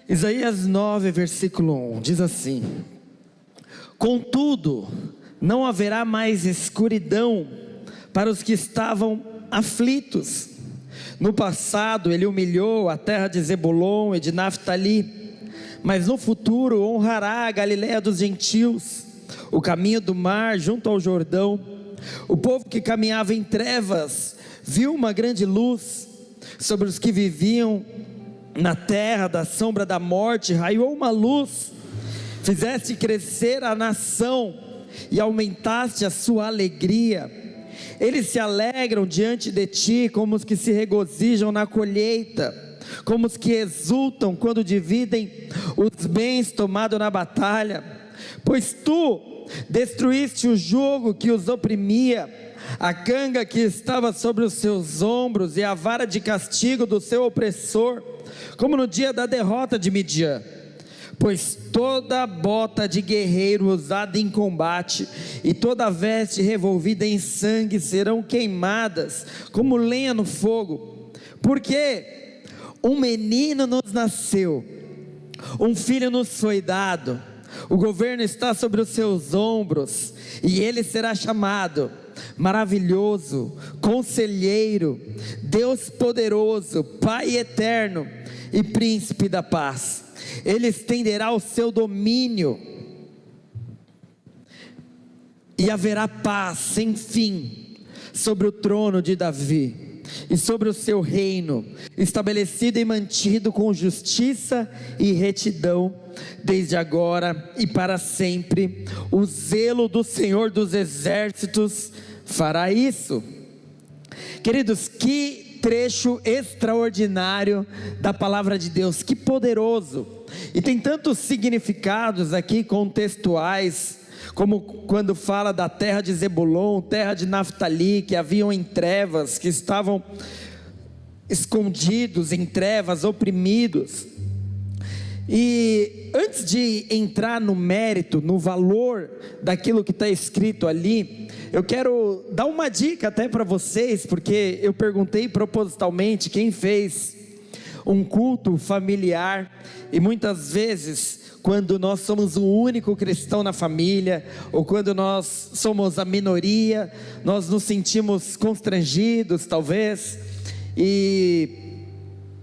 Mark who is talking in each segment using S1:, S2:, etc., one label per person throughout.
S1: Isaías 9, versículo 1, diz assim: contudo, não haverá mais escuridão para os que estavam aflitos. No passado ele humilhou a terra de Zebulon e de Naftali, mas no futuro honrará a Galileia dos gentios, o caminho do mar junto ao Jordão. O povo que caminhava em trevas viu uma grande luz. Sobre os que viviam na terra da sombra da morte raiou uma luz. Fizeste crescer a nação e aumentaste a sua alegria. Eles se alegram diante de ti como os que se regozijam na colheita, como os que exultam quando dividem os bens tomados na batalha. Pois tu destruíste o jugo que os oprimia, a canga que estava sobre os seus ombros e a vara de castigo do seu opressor, como no dia da derrota de Midian. Pois toda bota de guerreiro usada em combate e toda veste revolvida em sangue serão queimadas como lenha no fogo. Porque um menino nos nasceu, um filho nos foi dado, o governo está sobre os seus ombros, e ele será chamado Maravilhoso, Conselheiro, Deus Poderoso, Pai Eterno e Príncipe da Paz. Ele estenderá o seu domínio e haverá paz sem fim sobre o trono de Davi e sobre o seu reino, estabelecido e mantido com justiça e retidão, desde agora e para sempre. O zelo do Senhor dos Exércitos fará isso. Queridos, que trecho extraordinário da palavra de Deus, que poderoso, e tem tantos significados aqui contextuais, como quando fala da terra de Zebulon, terra de Naftali, que haviam em trevas, que estavam escondidos em trevas, oprimidos. E antes de entrar no mérito, no valor daquilo que está escrito ali, eu quero dar uma dica até para vocês, porque eu perguntei propositalmente quem fez um culto familiar, e muitas vezes, quando nós somos o único cristão na família, ou quando nós somos a minoria, nós nos sentimos constrangidos talvez. E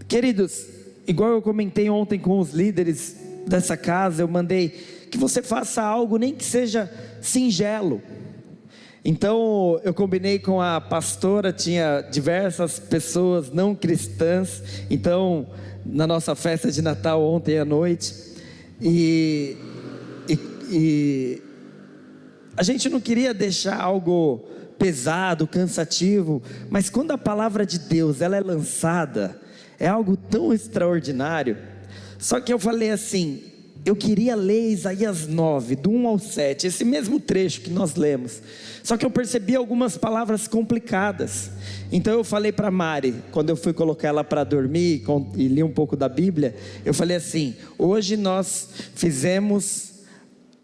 S1: queridos, igual eu comentei ontem com os líderes dessa casa, eu mandei que você faça algo, nem que seja singelo. Então eu combinei com a pastora, tinha diversas pessoas não cristãs, então na nossa festa de Natal ontem à noite, e a gente não queria deixar algo pesado, cansativo, mas quando a palavra de Deus ela é lançada, é algo tão extraordinário. Só que eu falei assim, eu queria ler Isaías 9, do 1 ao 7, esse mesmo trecho que nós lemos, só que eu percebi algumas palavras complicadas. Então eu falei para Mari, quando eu fui colocar ela para dormir e li um pouco da Bíblia, eu falei assim, hoje nós fizemos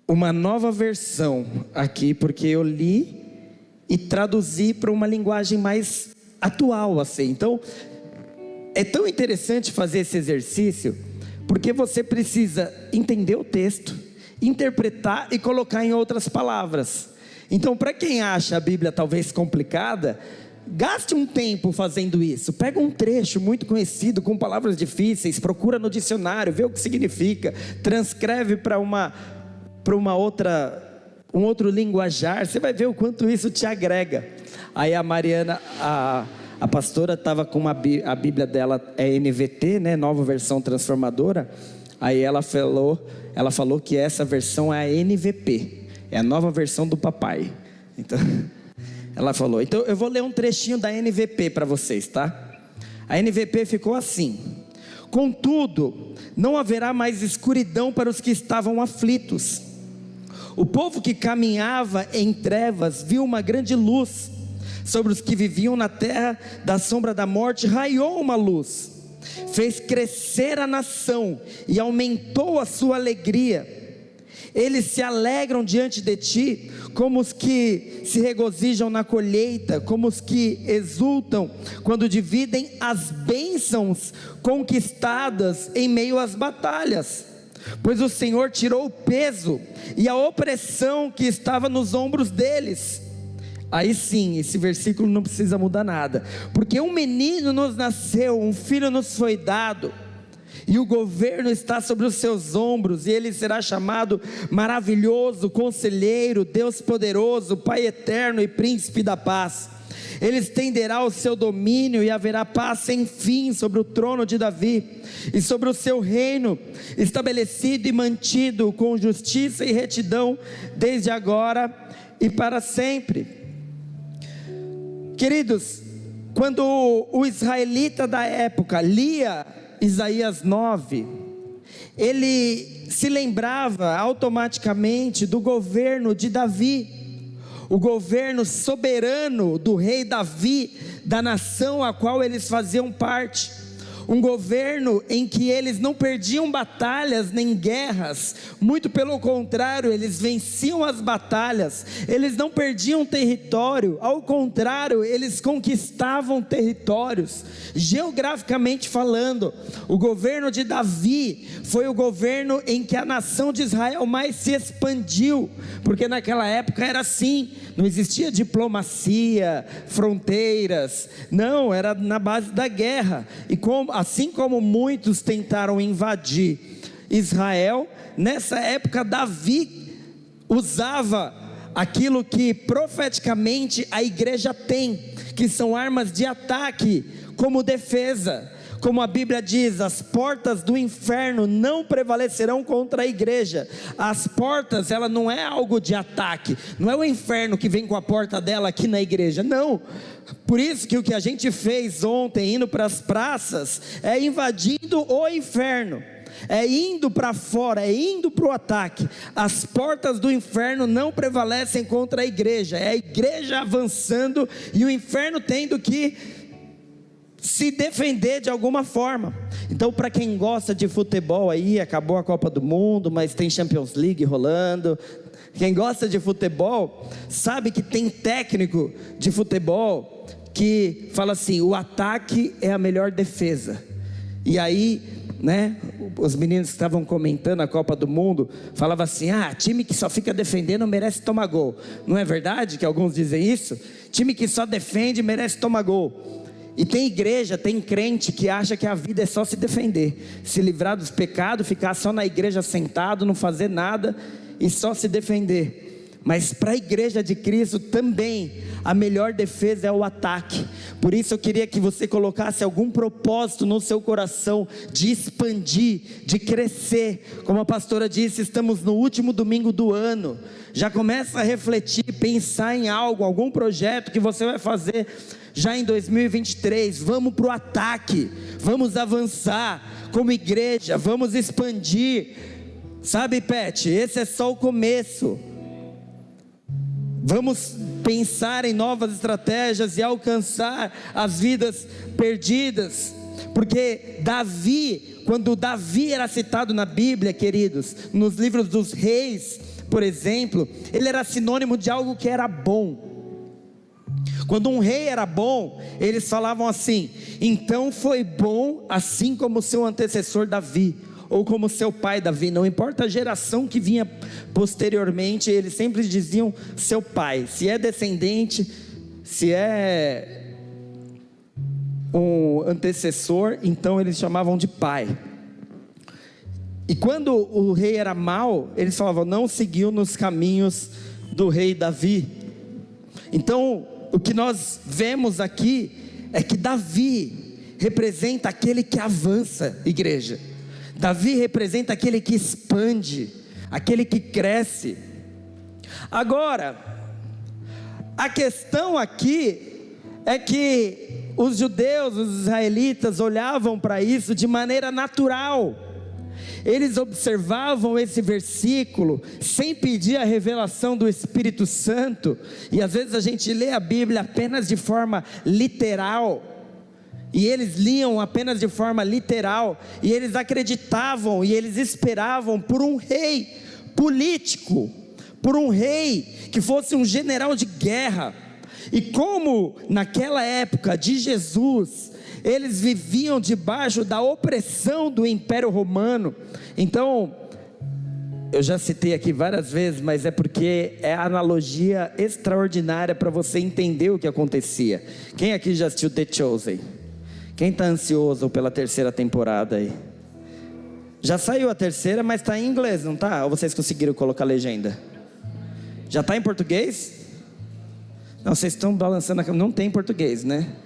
S1: uma nova versão aqui, porque eu li e traduzi para uma linguagem mais atual assim. Então é tão interessante fazer esse exercício, porque você precisa entender o texto, interpretar e colocar em outras palavras. Então, para quem acha a Bíblia talvez complicada, gaste um tempo fazendo isso. Pega um trecho muito conhecido com palavras difíceis, procura no dicionário, vê o que significa, transcreve para um outro linguajar, você vai ver o quanto isso te agrega. Aí a Mariana, a pastora estava com a Bíblia dela, é NVT, né, nova versão transformadora. Aí ela falou que essa versão é a NVP, é a nova versão do papai. Então ela falou, então eu vou ler um trechinho da NVP para vocês, tá? A NVP ficou assim: contudo, não haverá mais escuridão para os que estavam aflitos. O povo que caminhava em trevas viu uma grande luz. Sobre os que viviam na terra da sombra da morte raiou uma luz. Fez crescer a nação e aumentou a sua alegria. Eles se alegram diante de ti, como os que se regozijam na colheita, como os que exultam quando dividem as bênçãos conquistadas em meio às batalhas. Pois o Senhor tirou o peso e a opressão que estava nos ombros deles. Aí sim, esse versículo não precisa mudar nada, porque um menino nos nasceu, um filho nos foi dado, e o governo está sobre os seus ombros, e ele será chamado Maravilhoso, Conselheiro, Deus Poderoso, Pai Eterno e Príncipe da Paz. Ele estenderá o seu domínio e haverá paz sem fim sobre o trono de Davi e sobre o seu reino, estabelecido e mantido com justiça e retidão desde agora e para sempre. Queridos, quando o israelita da época lia Isaías 9, ele se lembrava automaticamente do governo de Davi, o governo soberano do rei Davi, da nação a qual eles faziam parte. Um governo em que eles não perdiam batalhas nem guerras, muito pelo contrário, eles venciam as batalhas, eles não perdiam território, ao contrário, eles conquistavam territórios. Geograficamente falando, o governo de Davi foi o governo em que a nação de Israel mais se expandiu, porque naquela época era assim, não existia diplomacia, fronteiras, não, era na base da guerra. E assim como muitos tentaram invadir Israel, nessa época Davi usava aquilo que profeticamente a igreja tem, que são armas de ataque como defesa. Como a Bíblia diz, as portas do inferno não prevalecerão contra a igreja. As portas, ela não é algo de ataque, não é o inferno que vem com a porta dela aqui na igreja, não. Por isso que o que a gente fez ontem, indo para as praças, é invadindo o inferno, é indo para fora, é indo para o ataque. As portas do inferno não prevalecem contra a igreja, é a igreja avançando e o inferno tendo que se defender de alguma forma. Então, para quem gosta de futebol aí, acabou a Copa do Mundo, mas tem Champions League rolando. Quem gosta de futebol sabe que tem técnico de futebol que fala assim: o ataque é a melhor defesa. E aí, né, os meninos que estavam comentando a Copa do Mundo falavam assim: time que só fica defendendo merece tomar gol. Não é verdade que alguns dizem isso? Time que só defende merece tomar gol. E tem igreja, tem crente que acha que a vida é só se defender, se livrar dos pecados, ficar só na igreja sentado, não fazer nada e só se defender. Mas para a igreja de Cristo também, a melhor defesa é o ataque. Por isso eu queria que você colocasse algum propósito no seu coração de expandir, de crescer. Como a pastora disse, estamos no último domingo do ano. Já começa a refletir, pensar em algo, algum projeto que você vai fazer já em 2023, vamos para o ataque, vamos avançar como igreja, vamos expandir, sabe, Pet, esse é só o começo. Vamos pensar em novas estratégias e alcançar as vidas perdidas, porque Davi, quando Davi era citado na Bíblia, queridos, nos livros dos reis, por exemplo, ele era sinônimo de algo que era bom. Quando um rei era bom, eles falavam assim: então foi bom assim como seu antecessor Davi, ou como seu pai Davi, não importa a geração que vinha posteriormente, eles sempre diziam seu pai, se é descendente, se é um antecessor, então eles chamavam de pai. E quando o rei era mau, eles falavam: não seguiu nos caminhos do rei Davi. Então o que nós vemos aqui é que Davi representa aquele que avança, igreja. Davi representa aquele que expande, aquele que cresce. Agora, a questão aqui é que os judeus, os israelitas olhavam para isso de maneira natural. Eles observavam esse versículo sem pedir a revelação do Espírito Santo, e às vezes a gente lê a Bíblia apenas de forma literal, e eles liam apenas de forma literal, e eles acreditavam e eles esperavam por um rei, político, por um rei que fosse um general de guerra. E como naquela época de Jesus, eles viviam debaixo da opressão do Império Romano. Então, eu já citei aqui várias vezes, mas é porque é a analogia extraordinária para você entender o que acontecia. Quem aqui já assistiu The Chosen? Quem está ansioso pela terceira temporada aí? Já saiu a terceira, mas está em inglês, não está? Ou vocês conseguiram colocar a legenda? Já está em português? Não, vocês estão balançando a câmera. Não tem português, né?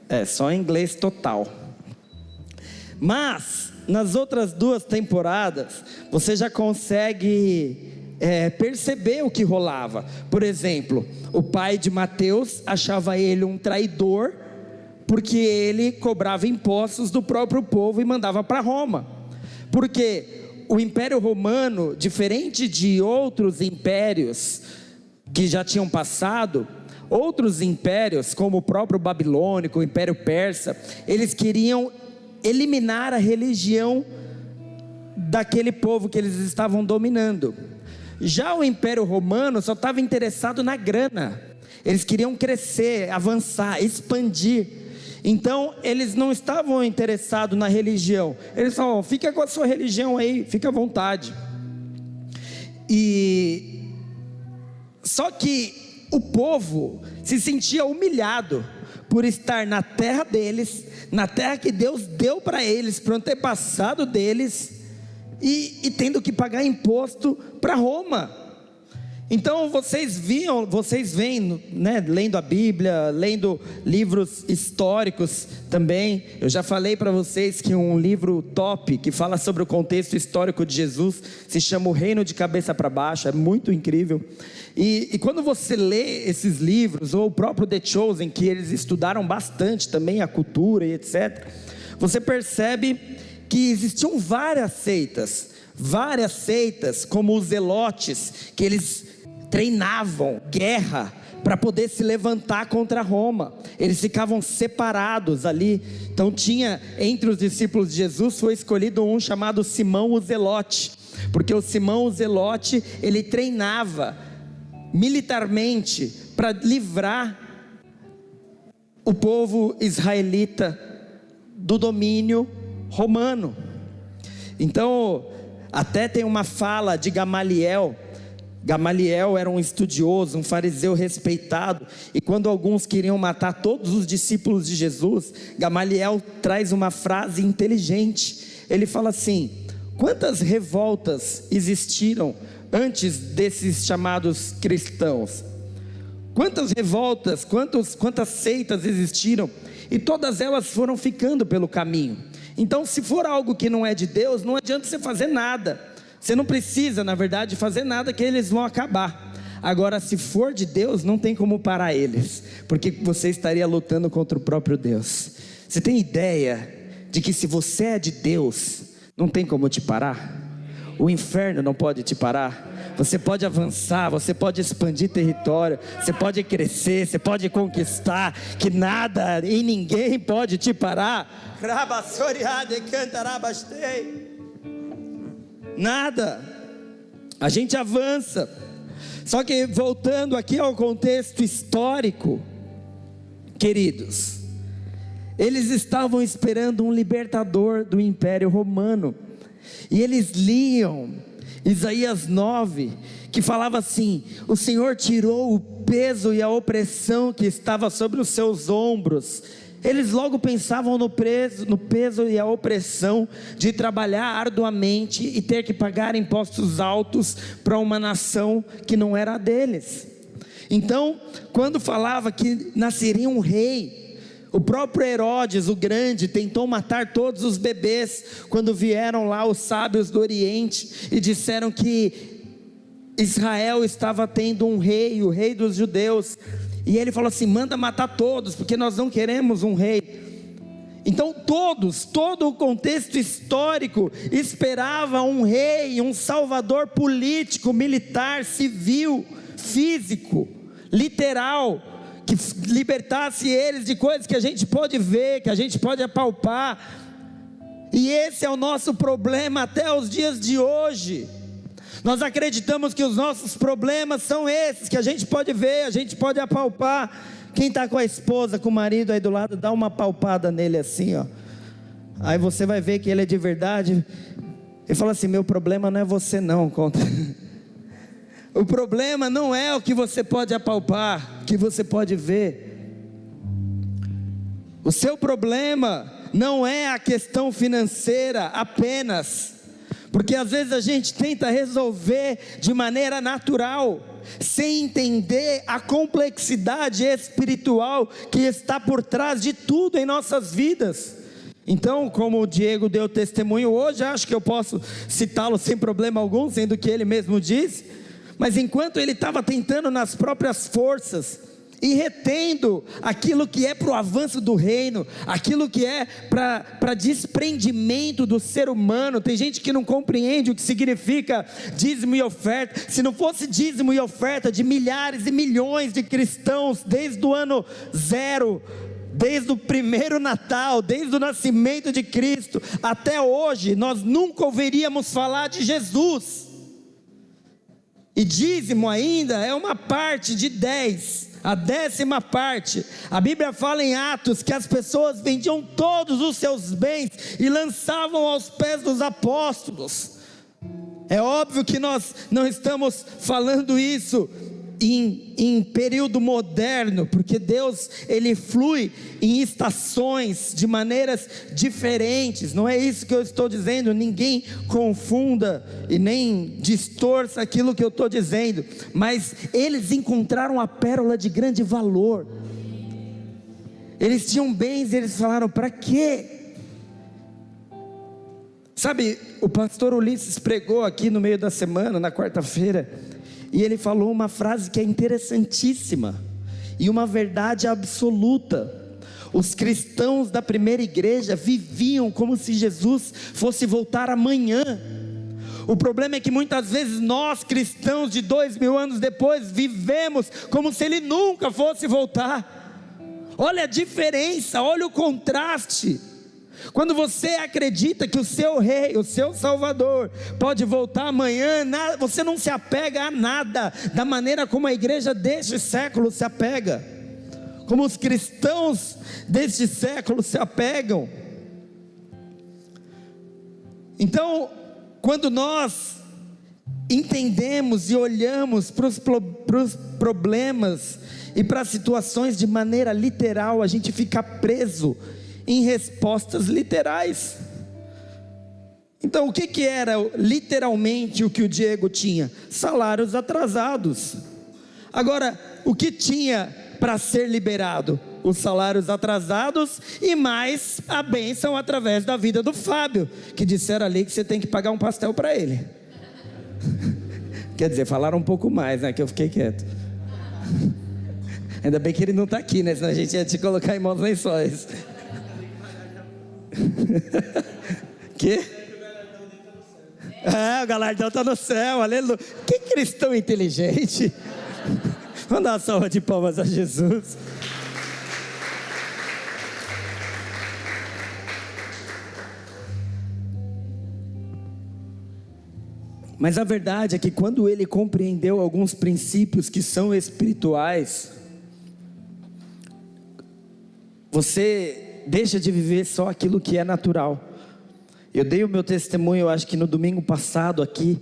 S1: É, só em inglês total. Mas nas outras 2 temporadas, você já consegue perceber o que rolava. Por exemplo, o pai de Mateus achava ele um traidor, porque ele cobrava impostos do próprio povo e mandava para Roma. Porque o Império Romano, diferente de outros impérios que já tinham passado, outros impérios, como o próprio babilônico, o Império Persa, eles queriam eliminar a religião daquele povo que eles estavam dominando. Já o Império Romano só estava interessado na grana. Eles queriam crescer, avançar, expandir. Então eles não estavam interessados na religião. Eles falavam: fica com a sua religião aí, fica à vontade. E só que o povo se sentia humilhado por estar na terra deles, na terra que Deus deu para eles, para o antepassado deles, e tendo que pagar imposto para Roma. Então vocês veem, né, lendo a Bíblia, lendo livros históricos também. Eu já falei para vocês que um livro top, que fala sobre o contexto histórico de Jesus, se chama O Reino de Cabeça para Baixo, é muito incrível. E quando você lê esses livros, ou o próprio The Chosen, que eles estudaram bastante também a cultura e etc., você percebe que existiam várias seitas, como os zelotes, que eles treinavam guerra para poder se levantar contra Roma. Eles ficavam separados ali. Então tinha, entre os discípulos de Jesus, foi escolhido um chamado Simão o Zelote, porque o Simão o Zelote, ele treinava militarmente para livrar o povo israelita do domínio romano. Então, até tem uma fala de Gamaliel. Gamaliel era um estudioso, um fariseu respeitado, e quando alguns queriam matar todos os discípulos de Jesus, Gamaliel traz uma frase inteligente. Ele fala assim: quantas revoltas existiram antes desses chamados cristãos? Quantas revoltas, quantas seitas existiram, e todas elas foram ficando pelo caminho. Então, se for algo que não é de Deus, não adianta você fazer nada. Você não precisa, na verdade, fazer nada, que eles vão acabar. Agora, se for de Deus, não tem como parar eles, porque você estaria lutando contra o próprio Deus. Você tem ideia de que se você é de Deus, não tem como te parar? O inferno não pode te parar. Você pode avançar, você pode expandir território, você pode crescer, você pode conquistar, que nada e ninguém pode te parar. Nada. A gente avança. Só que voltando aqui ao contexto histórico, queridos, eles estavam esperando um libertador do Império Romano, e eles liam Isaías 9, que falava assim: o Senhor tirou o peso e a opressão que estava sobre os seus ombros. Eles logo pensavam no peso e a opressão de trabalhar arduamente e ter que pagar impostos altos para uma nação que não era a deles. Então, quando falava que nasceria um rei, o próprio Herodes, o grande, tentou matar todos os bebês, quando vieram lá os sábios do Oriente, e disseram que Israel estava tendo um rei, o rei dos judeus, e ele falou assim: manda matar todos, porque nós não queremos um rei. Então todo o contexto histórico esperava um rei, um salvador político, militar, civil, físico, literal, que libertasse eles de coisas que a gente pode ver, que a gente pode apalpar. E esse é o nosso problema até os dias de hoje. Nós acreditamos que os nossos problemas são esses, que a gente pode ver, a gente pode apalpar. Quem está com a esposa, com o marido aí do lado, dá uma palpada nele assim, ó. Aí você vai ver que ele é de verdade. Ele fala assim: meu problema não é você não, conta. O problema não é o que você pode apalpar, o que você pode ver. O seu problema não é a questão financeira apenas, porque às vezes a gente tenta resolver de maneira natural, sem entender a complexidade espiritual que está por trás de tudo em nossas vidas. Então, como o Diego deu testemunho hoje, acho que eu posso citá-lo sem problema algum, sendo que ele mesmo disse. Mas enquanto ele estava tentando nas próprias forças e retendo aquilo que é para o avanço do reino, aquilo que é para desprendimento do ser humano. Tem gente que não compreende o que significa dízimo e oferta. Se não fosse dízimo e oferta de milhares e milhões de cristãos, desde o ano zero, desde o primeiro Natal, desde o nascimento de Cristo até hoje, nós nunca ouviríamos falar de Jesus. E dízimo ainda é uma parte de 10, a 10ª parte. A Bíblia fala em Atos que as pessoas vendiam todos os seus bens e lançavam aos pés dos apóstolos. É óbvio que nós não estamos falando isso em período moderno, porque Deus, Ele flui em estações, de maneiras diferentes. Não é isso que eu estou dizendo, ninguém confunda e nem distorça aquilo que eu estou dizendo, mas eles encontraram a pérola de grande valor. Eles tinham bens e eles falaram: para quê? Sabe, o pastor Ulisses pregou aqui no meio da semana, na quarta-feira, e ele falou uma frase que é interessantíssima e uma verdade absoluta. Os cristãos da primeira igreja viviam como se Jesus fosse voltar amanhã. O problema é que muitas vezes nós, cristãos de 2000 anos depois, vivemos como se Ele nunca fosse voltar. Olha a diferença, olha o contraste. Quando você acredita que o seu rei, o seu salvador pode voltar amanhã, você não se apega a nada, da maneira como a igreja deste século se apega, como os cristãos deste século se apegam. Então, quando nós entendemos e olhamos para os problemas e para as situações de maneira literal, a gente fica preso em respostas literais. Então, o que era literalmente o que o Diego tinha? Salários atrasados. Agora, o que tinha para ser liberado? Os salários atrasados e mais a bênção através da vida do Fábio, que disseram ali que você tem que pagar um pastel para ele. Quer dizer, falaram um pouco mais, né, que eu fiquei quieto. Ainda bem que ele não está aqui, né, senão a gente ia te colocar em mãos lençóis. Que? O galardão está no céu, aleluia. Que cristão inteligente. Vamos dar uma salva de palmas a Jesus. Mas a verdade é que quando ele compreendeu alguns princípios que são espirituais, você deixa de viver só aquilo que é natural. Eu dei o meu testemunho, eu acho que no domingo passado aqui,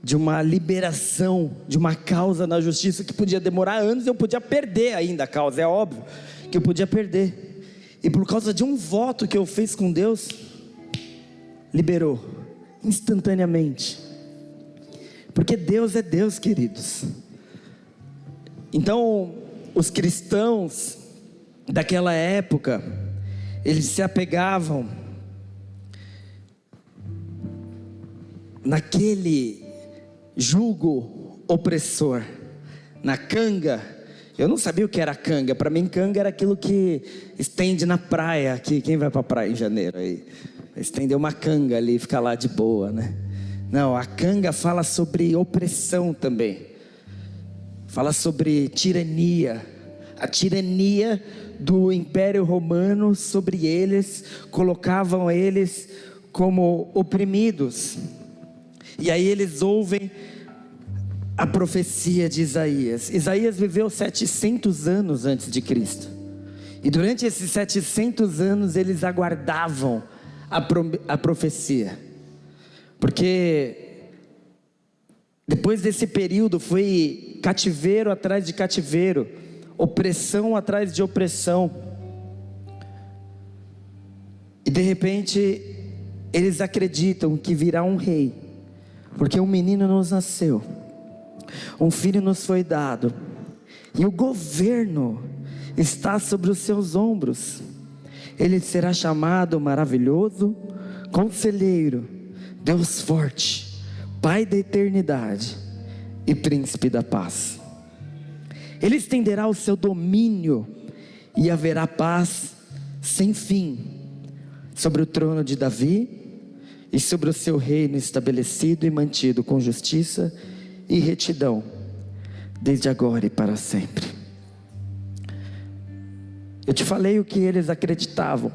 S1: de uma liberação, de uma causa na justiça que podia demorar anos, eu podia perder ainda a causa, é óbvio que eu podia perder. E por causa de um voto que eu fiz com Deus, liberou, instantaneamente. Porque Deus é Deus, queridos. Então, os cristãos daquela época, eles se apegavam naquele jugo opressor, na canga. Eu não sabia o que era canga. Para mim, canga era aquilo que estende na praia. Aqui, quem vai para a praia em janeiro aí? Estender uma canga ali e ficar lá de boa, né? Não, a canga fala sobre opressão também. Fala sobre tirania. A tirania do Império Romano sobre eles, colocavam eles como oprimidos. E aí eles ouvem a profecia de Isaías. Isaías viveu 700 anos antes de Cristo. E durante esses 700 anos eles aguardavam a profecia. Porque depois desse período foi cativeiro atrás de cativeiro, opressão atrás de opressão. E de repente eles acreditam que virá um rei, porque um menino nos nasceu, um filho nos foi dado, e o governo está sobre os seus ombros. Ele será chamado Maravilhoso, Conselheiro, Deus Forte, Pai da Eternidade e Príncipe da Paz. Ele estenderá o seu domínio e haverá paz sem fim sobre o trono de Davi e sobre o seu reino estabelecido e mantido com justiça e retidão, desde agora e para sempre. Eu te falei o que eles acreditavam,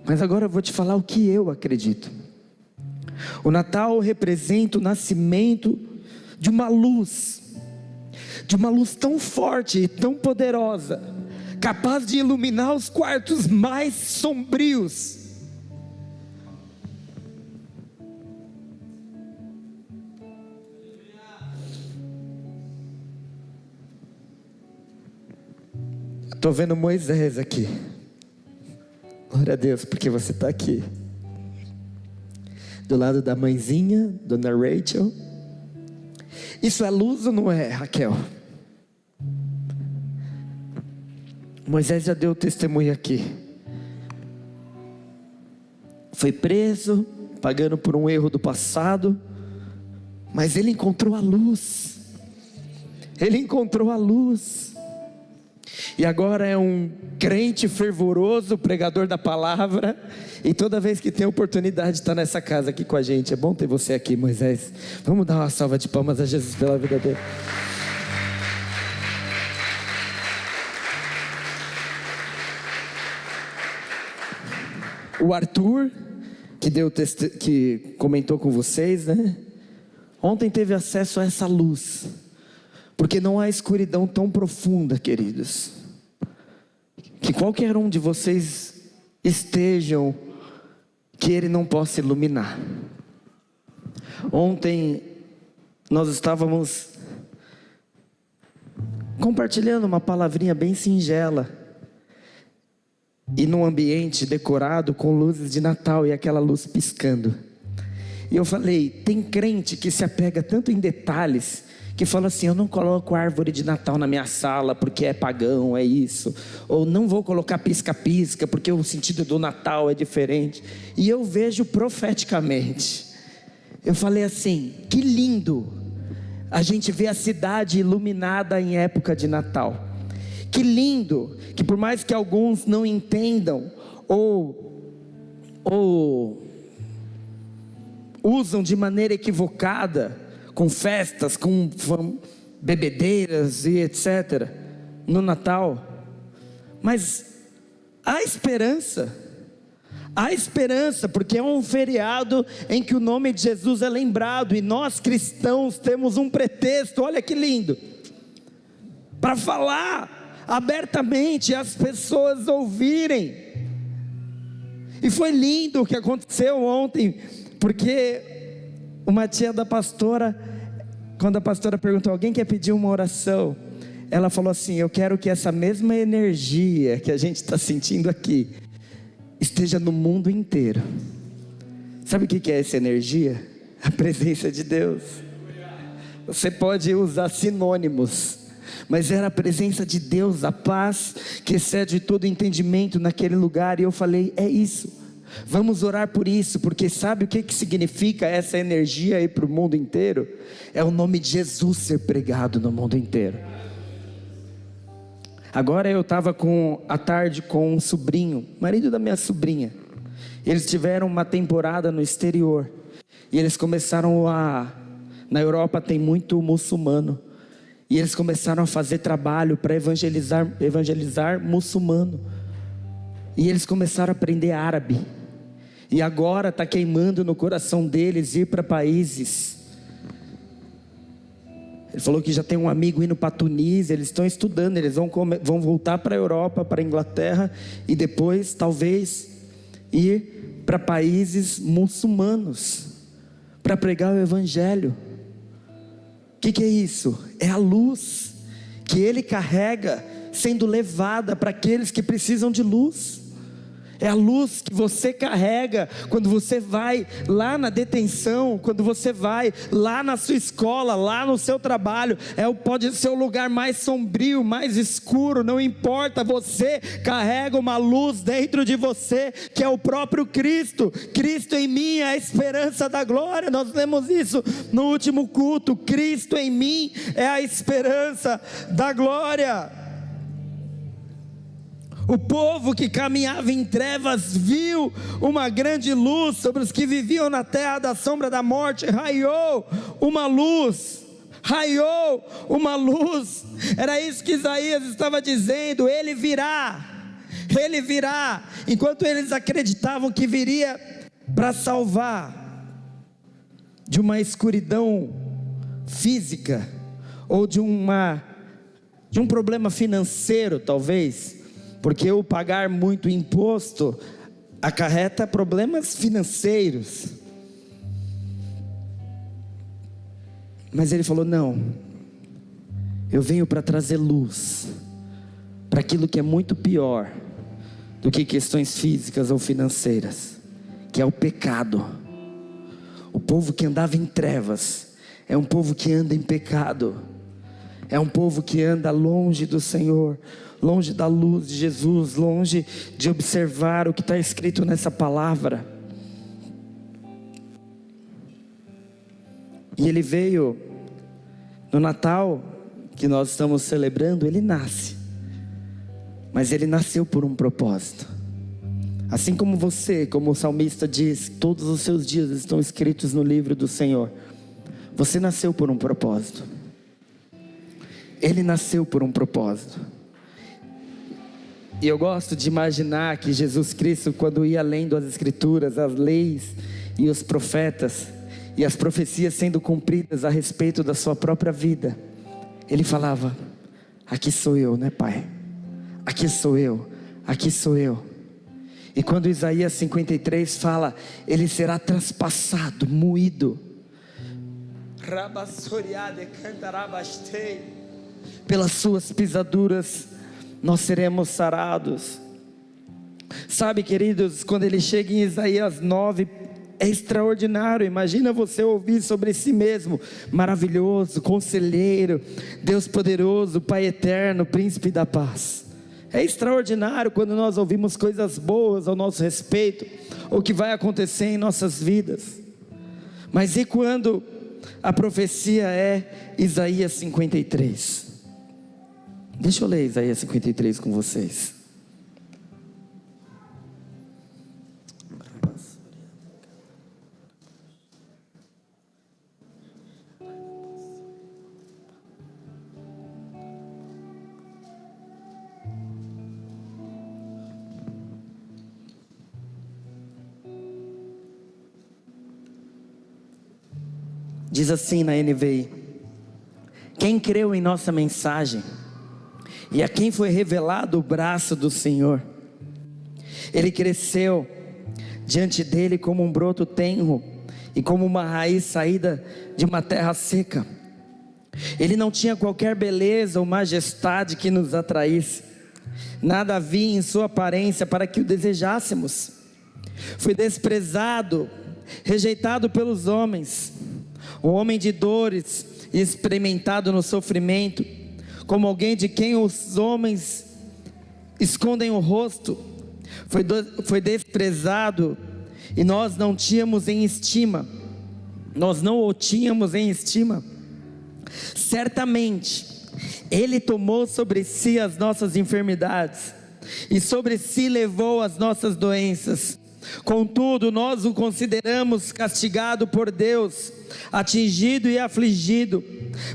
S1: mas agora eu vou te falar o que eu acredito. O Natal representa o nascimento de uma luz tão forte e tão poderosa, capaz de iluminar os quartos mais sombrios. Estou vendo Moisés aqui. Glória a Deus, porque você está aqui. Do lado da mãezinha, Dona Rachel. Isso é luz ou não é, Raquel? Moisés já deu testemunho aqui. Foi preso, pagando por um erro do passado, mas ele encontrou a luz. Ele encontrou a luz. E agora é um crente fervoroso, pregador da palavra. E toda vez que tem oportunidade está nessa casa aqui com a gente. É bom ter você aqui, Moisés. Vamos dar uma salva de palmas a Jesus pela vida dele. O Arthur, que comentou com vocês, né? Ontem teve acesso a essa luz. Porque não há escuridão tão profunda, queridos, que qualquer um de vocês estejam, que ele não possa iluminar. Ontem nós estávamos compartilhando uma palavrinha bem singela, e num ambiente decorado com luzes de Natal e aquela luz piscando. E eu falei, tem crente que se apega tanto em detalhes, que fala assim, eu não coloco árvore de Natal na minha sala porque é pagão, é isso. Ou não vou colocar pisca-pisca porque o sentido do Natal é diferente. E eu vejo profeticamente. Eu falei assim, que lindo a gente vê a cidade iluminada em época de Natal. Que lindo, que por mais que alguns não entendam ou usam de maneira equivocada, com festas, com bebedeiras e etc, no Natal, mas há esperança, porque é um feriado em que o nome de Jesus é lembrado, e nós cristãos temos um pretexto, olha que lindo, para falar abertamente, as pessoas ouvirem. E foi lindo o que aconteceu ontem, porque uma tia da pastora, quando a pastora perguntou, alguém quer pedir uma oração? Ela falou assim, eu quero que essa mesma energia que a gente está sentindo aqui, esteja no mundo inteiro. Sabe o que é essa energia? A presença de Deus. Você pode usar sinônimos, mas era a presença de Deus, a paz que excede todo entendimento naquele lugar. E eu falei, é isso. Vamos orar por isso, porque sabe o que significa essa energia aí para o mundo inteiro? É o nome de Jesus ser pregado no mundo inteiro. Agora eu estava à tarde com um sobrinho, marido da minha sobrinha. Eles tiveram uma temporada no exterior, e eles começaram na Europa tem muito muçulmano, e eles começaram a fazer trabalho para evangelizar muçulmano, e eles começaram a aprender árabe. E agora está queimando no coração deles ir para países Ele falou que já tem um amigo indo para Tunísia, eles estão estudando, eles vão voltar para a Europa, para a Inglaterra, e depois talvez ir para países muçulmanos, para pregar o Evangelho. O que é isso? É a luz que ele carrega, sendo levada para aqueles que precisam de luz. É a luz que você carrega quando você vai lá na detenção, quando você vai lá na sua escola, lá no seu trabalho. Pode ser o lugar mais sombrio, mais escuro, não importa, você carrega uma luz dentro de você, que é o próprio Cristo. Cristo em mim é a esperança da glória. Nós lemos isso no último culto. Cristo em mim é a esperança da glória. O povo que caminhava em trevas viu uma grande luz. Sobre os que viviam na terra da sombra da morte raiou uma luz. Raiou uma luz. Era isso que Isaías estava dizendo. Ele virá. Ele virá. Enquanto eles acreditavam que viria para salvar de uma escuridão física, ou de um problema financeiro, talvez, porque o pagar muito imposto acarreta problemas financeiros. Mas ele falou: não, eu venho para trazer luz para aquilo que é muito pior do que questões físicas ou financeiras, que é o pecado. O povo que andava em trevas é um povo que anda em pecado, é um povo que anda longe do Senhor, longe da luz de Jesus, longe de observar o que está escrito nessa palavra. E ele veio no Natal que nós estamos celebrando. Ele nasce, mas ele nasceu por um propósito. Assim como você, como o salmista diz, todos os seus dias estão escritos no livro do Senhor. Você nasceu por um propósito. Ele nasceu por um propósito. E eu gosto de imaginar que Jesus Cristo, quando ia lendo as escrituras, as leis e os profetas, e as profecias sendo cumpridas a respeito da sua própria vida, ele falava: aqui sou eu, né, Pai? Aqui sou eu, aqui sou eu. E quando Isaías 53 fala, ele será traspassado, moído, pelas suas pisaduras nós seremos sarados. Sabe, queridos, quando ele chega em Isaías 9, é extraordinário. Imagina você ouvir sobre si mesmo: maravilhoso, conselheiro, Deus poderoso, Pai eterno, príncipe da paz. É extraordinário quando nós ouvimos coisas boas ao nosso respeito, ou que vai acontecer em nossas vidas. Mas e quando a profecia é Isaías 53? Deixa eu ler Isaías 53 com vocês. Diz assim na NVI: quem creu em nossa mensagem e a quem foi revelado o braço do Senhor, ele cresceu diante dele como um broto tenro e como uma raiz saída de uma terra seca. Ele não tinha qualquer beleza ou majestade que nos atraísse, nada havia em sua aparência para que o desejássemos. Foi desprezado, rejeitado pelos homens, um homem de dores e experimentado no sofrimento, como alguém de quem os homens escondem o rosto. Foi desprezado e nós não tínhamos em estima. Nós não o tínhamos em estima. Certamente ele tomou sobre si as nossas enfermidades e sobre si levou as nossas doenças. Contudo, nós o consideramos castigado por Deus, atingido e afligido,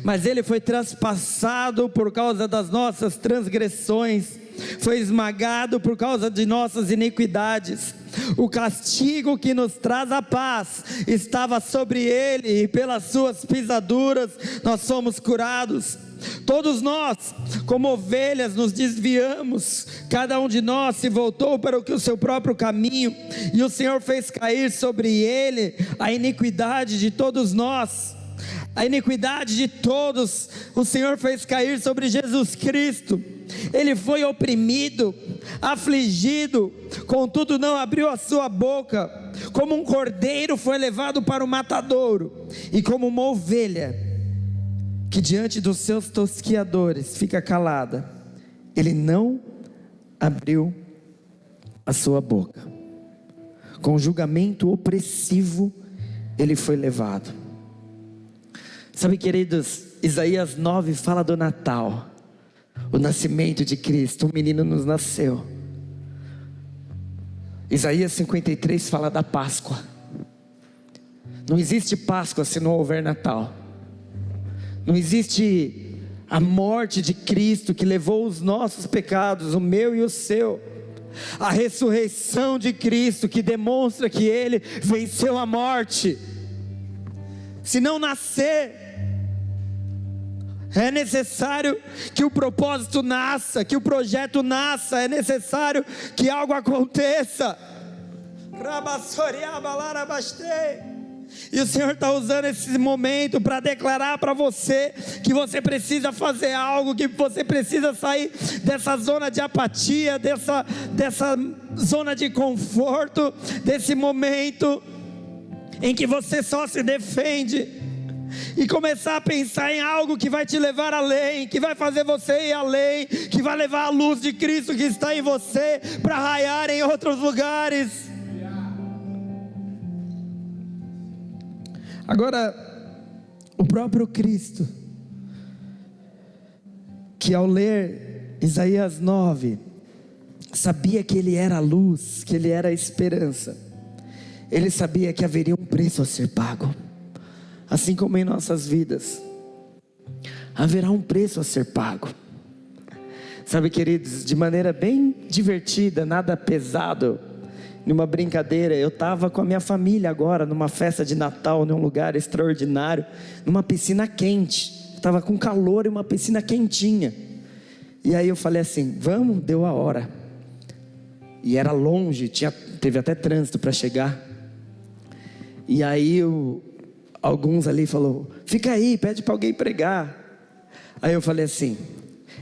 S1: mas ele foi traspassado por causa das nossas transgressões, foi esmagado por causa de nossas iniquidades. O castigo que nos traz a paz estava sobre ele, e pelas suas pisaduras nós somos curados. Todos nós, como ovelhas, nos desviamos, cada um de nós se voltou para o seu próprio caminho, e o Senhor fez cair sobre ele a iniquidade de todos nós. A iniquidade de todos, o Senhor fez cair sobre Jesus Cristo. Ele foi oprimido, afligido, contudo não abriu a sua boca. Como um cordeiro foi levado para o matadouro, e como uma ovelha que diante dos seus tosquiadores fica calada, ele não abriu a sua boca. Com julgamento opressivo ele foi levado. Sabe, queridos, Isaías 9 fala do Natal, o nascimento de Cristo. Um menino nos nasceu. Isaías 53 fala da Páscoa. Não existe Páscoa se não houver Natal. Não existe a morte de Cristo que levou os nossos pecados, o meu e o seu. A ressurreição de Cristo que demonstra que Ele venceu a morte. Se não nascer, é necessário que o propósito nasça, que o projeto nasça, é necessário que algo aconteça. E o Senhor está usando esse momento para declarar para você que você precisa fazer algo, que você precisa sair dessa zona de apatia, dessa zona de conforto, desse momento em que você só se defende, e começar a pensar em algo que vai te levar além, que vai fazer você ir além, que vai levar a luz de Cristo que está em você para raiar em outros lugares. Agora, o próprio Cristo, que ao ler Isaías 9, sabia que Ele era a luz, que Ele era a esperança. Ele sabia que haveria um preço a ser pago. Assim como em nossas vidas, haverá um preço a ser pago. Sabe, queridos, de maneira bem divertida, nada pesado, numa brincadeira, eu estava com a minha família agora, numa festa de Natal, num lugar extraordinário, numa piscina quente, estava com calor e uma piscina quentinha, e aí eu falei assim, vamos, deu a hora, e era longe, teve até trânsito para chegar, e aí alguns ali falaram, fica aí, pede para alguém pregar. Aí eu falei assim,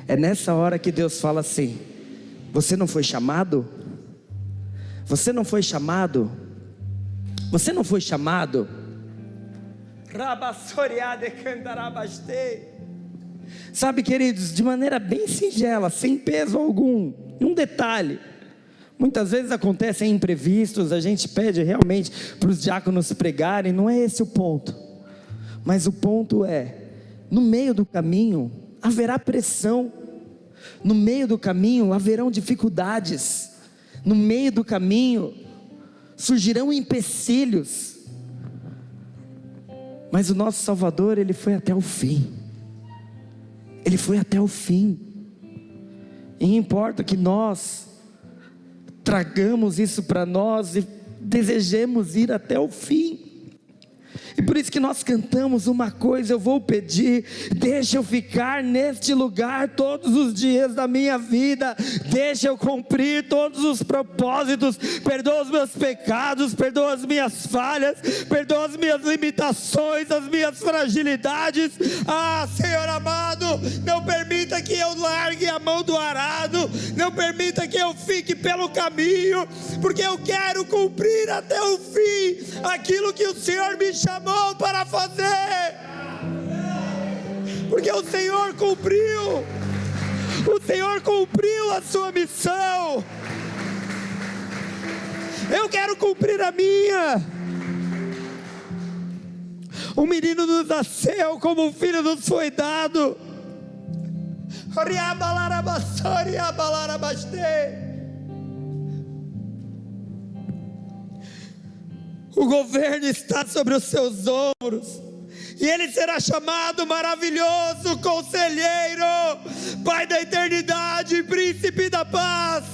S1: é nessa hora que Deus fala assim, você não foi chamado? Você não foi chamado? Você não foi chamado? Sabe, queridos, de maneira bem singela, sem peso algum, um detalhe. Muitas vezes acontecem imprevistos, a gente pede realmente para os diáconos pregarem, não é esse o ponto. Mas o ponto é, no meio do caminho haverá pressão, no meio do caminho haverão dificuldades, no meio do caminho surgirão empecilhos, mas o nosso Salvador, Ele foi até o fim. Ele foi até o fim, e importa que nós tragamos isso para nós e desejemos ir até o fim. E por isso que nós cantamos uma coisa, eu vou pedir, deixa eu ficar neste lugar todos os dias da minha vida, deixa eu cumprir todos os propósitos, perdoa os meus pecados, perdoa as minhas falhas, perdoa as minhas limitações, as minhas fragilidades. Ah, Senhor amado, não permita que eu largue a mão do arado, não permita que eu fique pelo caminho, porque eu quero cumprir até o fim aquilo que o Senhor me chamou para fazer, porque o Senhor cumpriu a sua missão. Eu quero cumprir a minha. Um menino nos nasceu, como um filho nos foi dado. O governo está sobre os seus ombros. E Ele será chamado Maravilhoso, Conselheiro, Pai da Eternidade, Príncipe da Paz.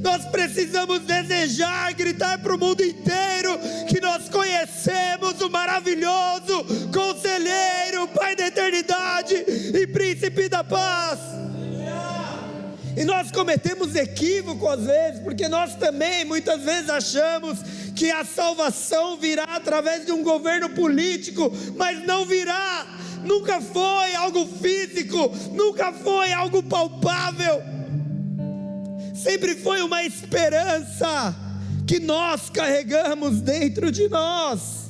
S1: Nós precisamos desejar, gritar para o mundo inteiro que nós conhecemos o maravilhoso Conselheiro, Pai da Eternidade e Príncipe da Paz. E nós cometemos equívoco às vezes, porque nós também muitas vezes achamos que a salvação virá através de um governo político, mas não virá. Nunca foi algo físico, nunca foi algo palpável. Sempre foi uma esperança que nós carregamos dentro de nós.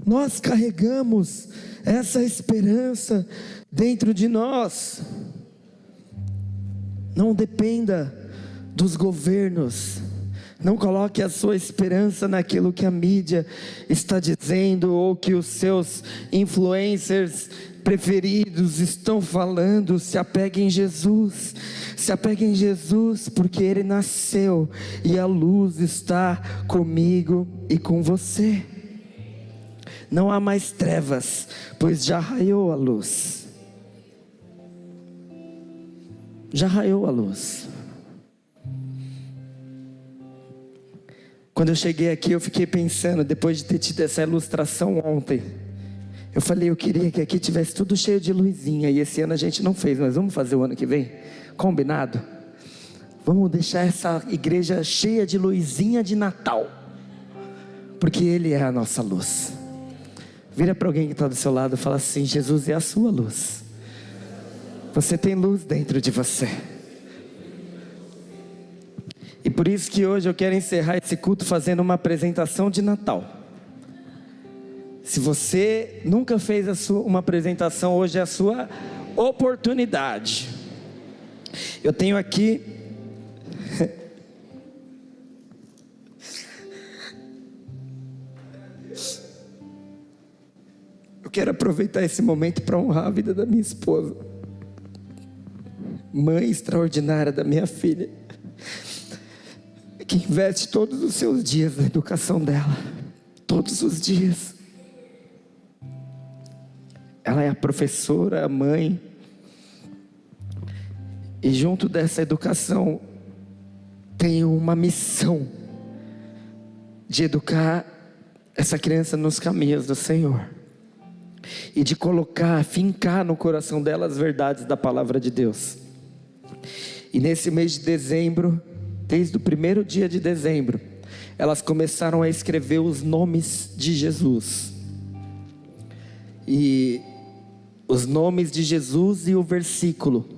S1: Nós carregamos essa esperança dentro de nós. Não dependa dos governos. Não coloque a sua esperança naquilo que a mídia está dizendo ou que os seus influencers preferidos estão falando. Se apegue em Jesus. Se apegue em Jesus, porque Ele nasceu e a luz está comigo e com você. Não há mais trevas, pois já raiou a luz. Já raiou a luz. Quando eu cheguei aqui, eu fiquei pensando, depois de ter tido essa ilustração ontem, eu falei, eu queria que aqui tivesse tudo cheio de luzinha, e esse ano a gente não fez, mas vamos fazer o ano que vem? Combinado? Vamos deixar essa igreja cheia de luzinha de Natal, porque Ele é a nossa luz. Vira para alguém que está do seu lado e fala assim: Jesus é a sua luz. Você tem luz dentro de você. E por isso que hoje eu quero encerrar esse culto fazendo uma apresentação de Natal. Se você nunca fez uma apresentação, hoje é a sua oportunidade. Eu tenho aqui eu quero aproveitar esse momento para honrar a vida da minha esposa, mãe extraordinária da minha filha, que investe todos os seus dias na educação dela, todos os dias. Ela é a professora, a mãe, e junto dessa educação tem uma missão de educar essa criança nos caminhos do Senhor e de colocar, fincar no coração dela as verdades da palavra de Deus. E nesse mês de dezembro, desde o primeiro dia de dezembro, elas começaram a escrever os nomes de Jesus. E os nomes de Jesus e o versículo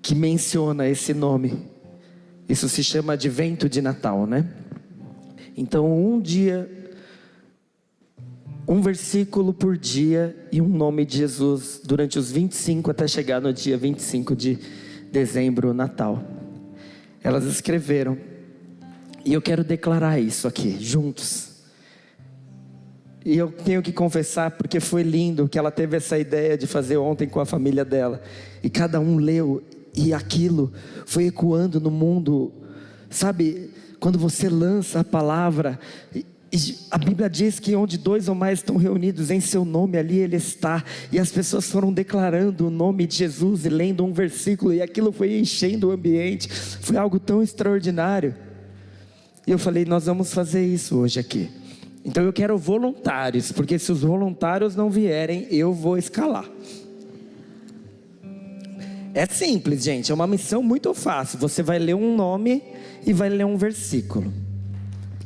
S1: que menciona esse nome. Isso se chama Advento de Natal, né? Então um dia, um versículo por dia e um nome de Jesus durante os 25 até chegar no dia 25 de dezembro, Natal. Elas escreveram, e eu quero declarar isso aqui, juntos. E eu tenho que confessar, porque foi lindo que ela teve essa ideia de fazer ontem com a família dela, e cada um leu, e aquilo foi ecoando no mundo. Sabe, quando você lança a palavra, a Bíblia diz que onde 2 ou mais estão reunidos em seu nome, ali Ele está. E as pessoas foram declarando o nome de Jesus e lendo um versículo, e aquilo foi enchendo o ambiente. Foi algo tão extraordinário. E eu falei, nós vamos fazer isso hoje aqui. Então eu quero voluntários, porque se os voluntários não vierem, eu vou escalar. É simples, gente, é uma missão muito fácil. Você vai ler um nome e vai ler um versículo.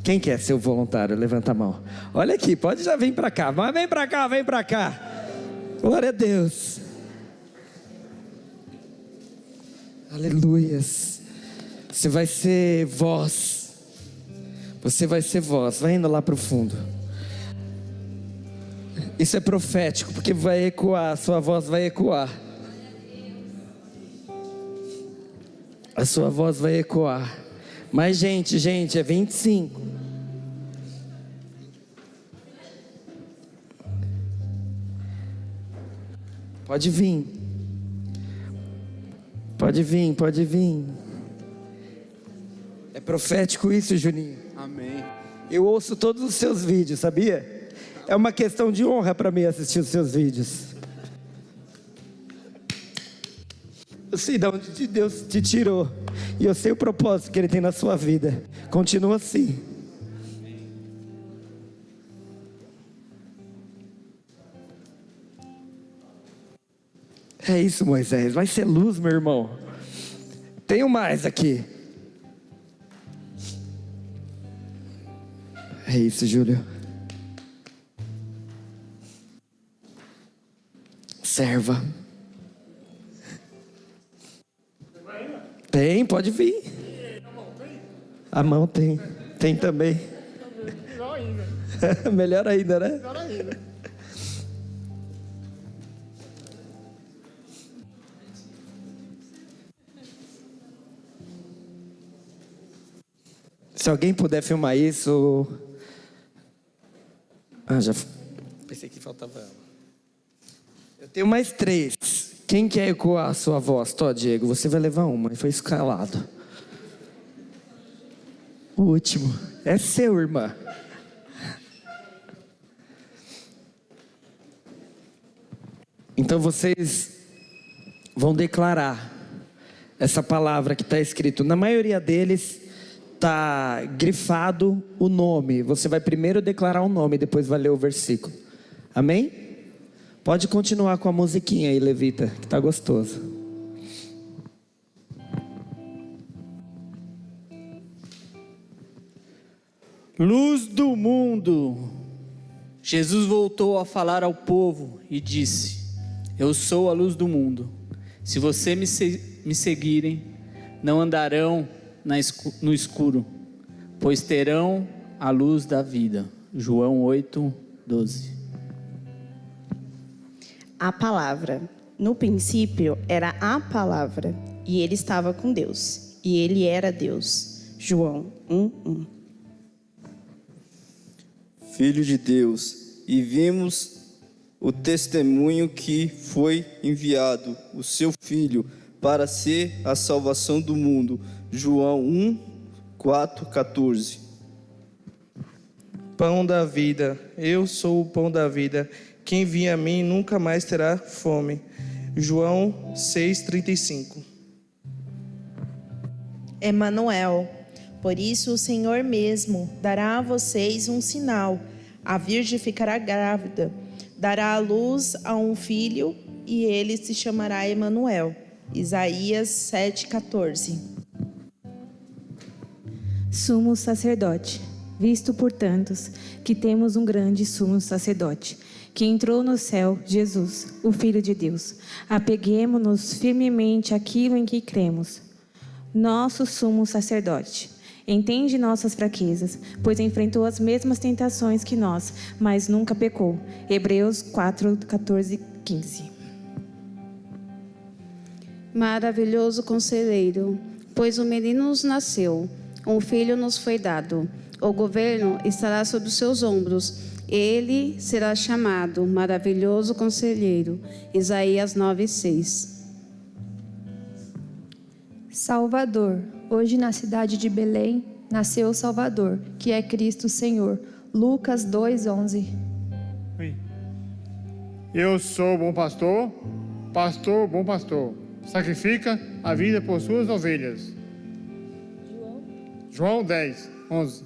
S1: Quem quer ser o voluntário? Levanta a mão. Olha aqui, pode já vir para cá. Mas vem para cá, vem para cá. Glória a Deus. Aleluias. Você vai ser voz. Você vai ser voz. Vai indo lá para o fundo. Isso é profético, porque vai ecoar. A sua voz vai ecoar. A sua voz vai ecoar. Mas gente, é 25. Pode vir. Pode vir, pode vir. É profético isso, Juninho?
S2: Amém.
S1: Eu ouço todos os seus vídeos, sabia? É uma questão de honra para mim assistir os seus vídeos. Eu sei de onde Deus te tirou. E eu sei o propósito que Ele tem na sua vida. Continua assim. É isso, Moisés. Vai ser luz, meu irmão. Tenho mais aqui. É isso, Júlio. Serva. Tem, pode vir. A mão tem. Tem também.
S3: Melhor ainda.
S1: Melhor ainda, né?
S3: Melhor ainda.
S1: Se alguém puder filmar isso. Já. Pensei que faltava ela. Eu tenho mais 3. Quem quer ecoar a sua voz? Tó, Diego, você vai levar uma. E foi escalado. O último. É seu, irmã. Então vocês vão declarar essa palavra que está escrito. Na maioria deles está grifado o nome. Você vai primeiro declarar o nome, depois vai ler o versículo. Amém? Pode continuar com a musiquinha aí, Levita, que está gostoso.
S2: Luz do mundo. Jesus voltou a falar ao povo e disse: Eu sou a luz do mundo. Se vocês me seguirem, não andarão no escuro, pois terão a luz da vida. João 8:12.
S4: A palavra. No princípio era a palavra, e ele estava com Deus, e ele era Deus. João 1:1.
S5: Filho de Deus, e vimos o testemunho que foi enviado, o seu Filho, para ser a salvação do mundo. João 1:4-14.
S6: Pão da vida, eu sou o pão da vida. Quem vier a mim nunca mais terá fome. João 6:35.
S7: Emanuel, por isso o Senhor mesmo dará a vocês um sinal. A virgem ficará grávida, dará à luz a um filho e ele se chamará Emanuel. Isaías 7:14.
S8: Sumo sacerdote, visto por tantos que temos um grande sumo sacerdote, que entrou no céu, Jesus, o Filho de Deus. Apeguemo-nos firmemente àquilo em que cremos. Nosso sumo sacerdote entende nossas fraquezas, pois enfrentou as mesmas tentações que nós, mas nunca pecou. Hebreus 4:14-15.
S9: Maravilhoso conselheiro, pois um menino nos nasceu, um filho nos foi dado. O governo estará sobre os seus ombros. Ele será chamado Maravilhoso Conselheiro. Isaías 9:6.
S10: Salvador. Hoje na cidade de Belém nasceu o Salvador, que é Cristo Senhor. Lucas 2:11.
S3: Eu sou o bom pastor, bom pastor. Sacrifica a vida por suas ovelhas. João 10:11.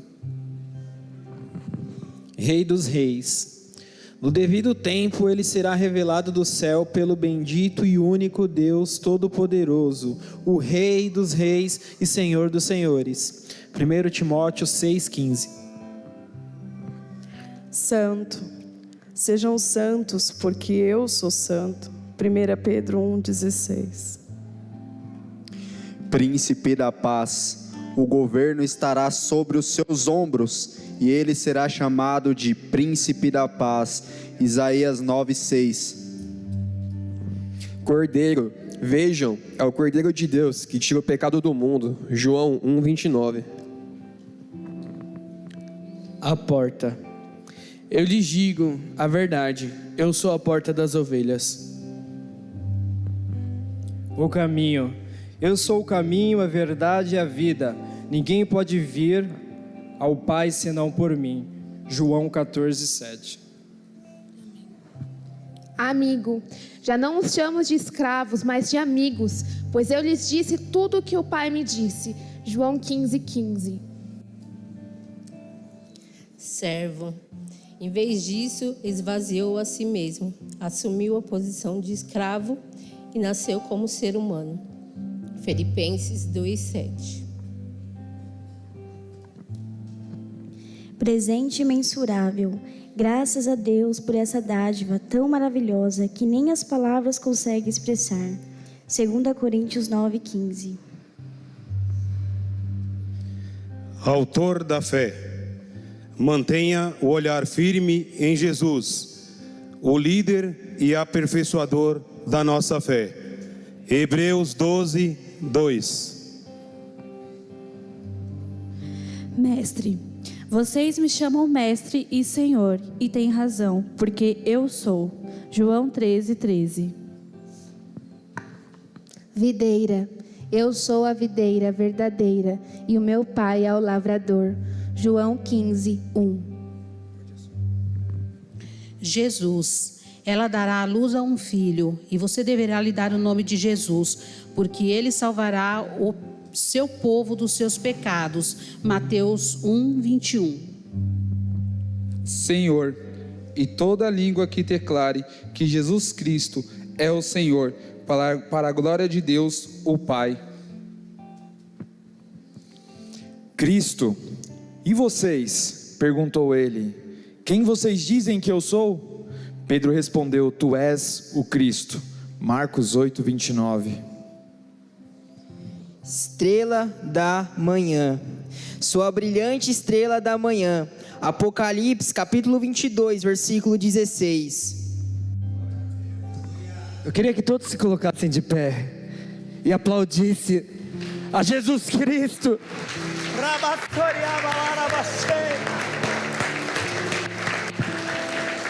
S11: Rei dos reis. No devido tempo ele será revelado do céu pelo bendito e único Deus Todo-Poderoso, o Rei dos reis e Senhor dos senhores. 1 Timóteo 6:15.
S12: Santo. Sejam santos, porque eu sou santo. 1 Pedro 1:16.
S5: Príncipe da paz, o governo estará sobre os seus ombros, e ele será chamado de Príncipe da Paz. Isaías 9:6.
S13: Cordeiro, vejam, é o Cordeiro de Deus que tira o pecado do mundo. João 1:29.
S14: A porta. Eu lhes digo a verdade, eu sou a porta das ovelhas.
S15: O caminho. Eu sou o caminho, a verdade e a vida. Ninguém pode vir ao Pai senão por mim. João 14:7.
S16: Amigo, já não os chamo de escravos, mas de amigos, pois eu lhes disse tudo o que o Pai me disse. João 15:15.
S17: Servo. Em vez disso, esvaziou a si mesmo, assumiu a posição de escravo e nasceu como ser humano. Filipenses 2:7.
S18: Presente imensurável. Graças a Deus por essa dádiva tão maravilhosa que nem as palavras conseguem expressar. 2 Coríntios 9:15.
S19: Autor da fé. Mantenha o olhar firme em Jesus, o líder e aperfeiçoador da nossa fé. Hebreus 12:2.
S8: Mestre, vocês me chamam mestre e senhor, e têm razão, porque eu sou. João 13:13.
S16: Videira, eu sou a videira verdadeira, e o meu pai é o lavrador. João 15:1.
S20: Jesus, ela dará à luz a um filho, e você deverá lhe dar o nome de Jesus, porque ele salvará o seu povo dos seus pecados. Mateus 1:21.
S21: Senhor, e toda língua que declare que Jesus Cristo é o Senhor, para a glória de Deus, o Pai.
S22: Cristo, e vocês? Perguntou ele. Quem vocês dizem que eu sou? Pedro respondeu, tu és o Cristo. Marcos 8:29.
S23: Estrela da manhã, sua brilhante estrela da manhã. Apocalipse capítulo 22, versículo 16.
S1: Eu queria que todos se colocassem de pé e aplaudissem a Jesus Cristo.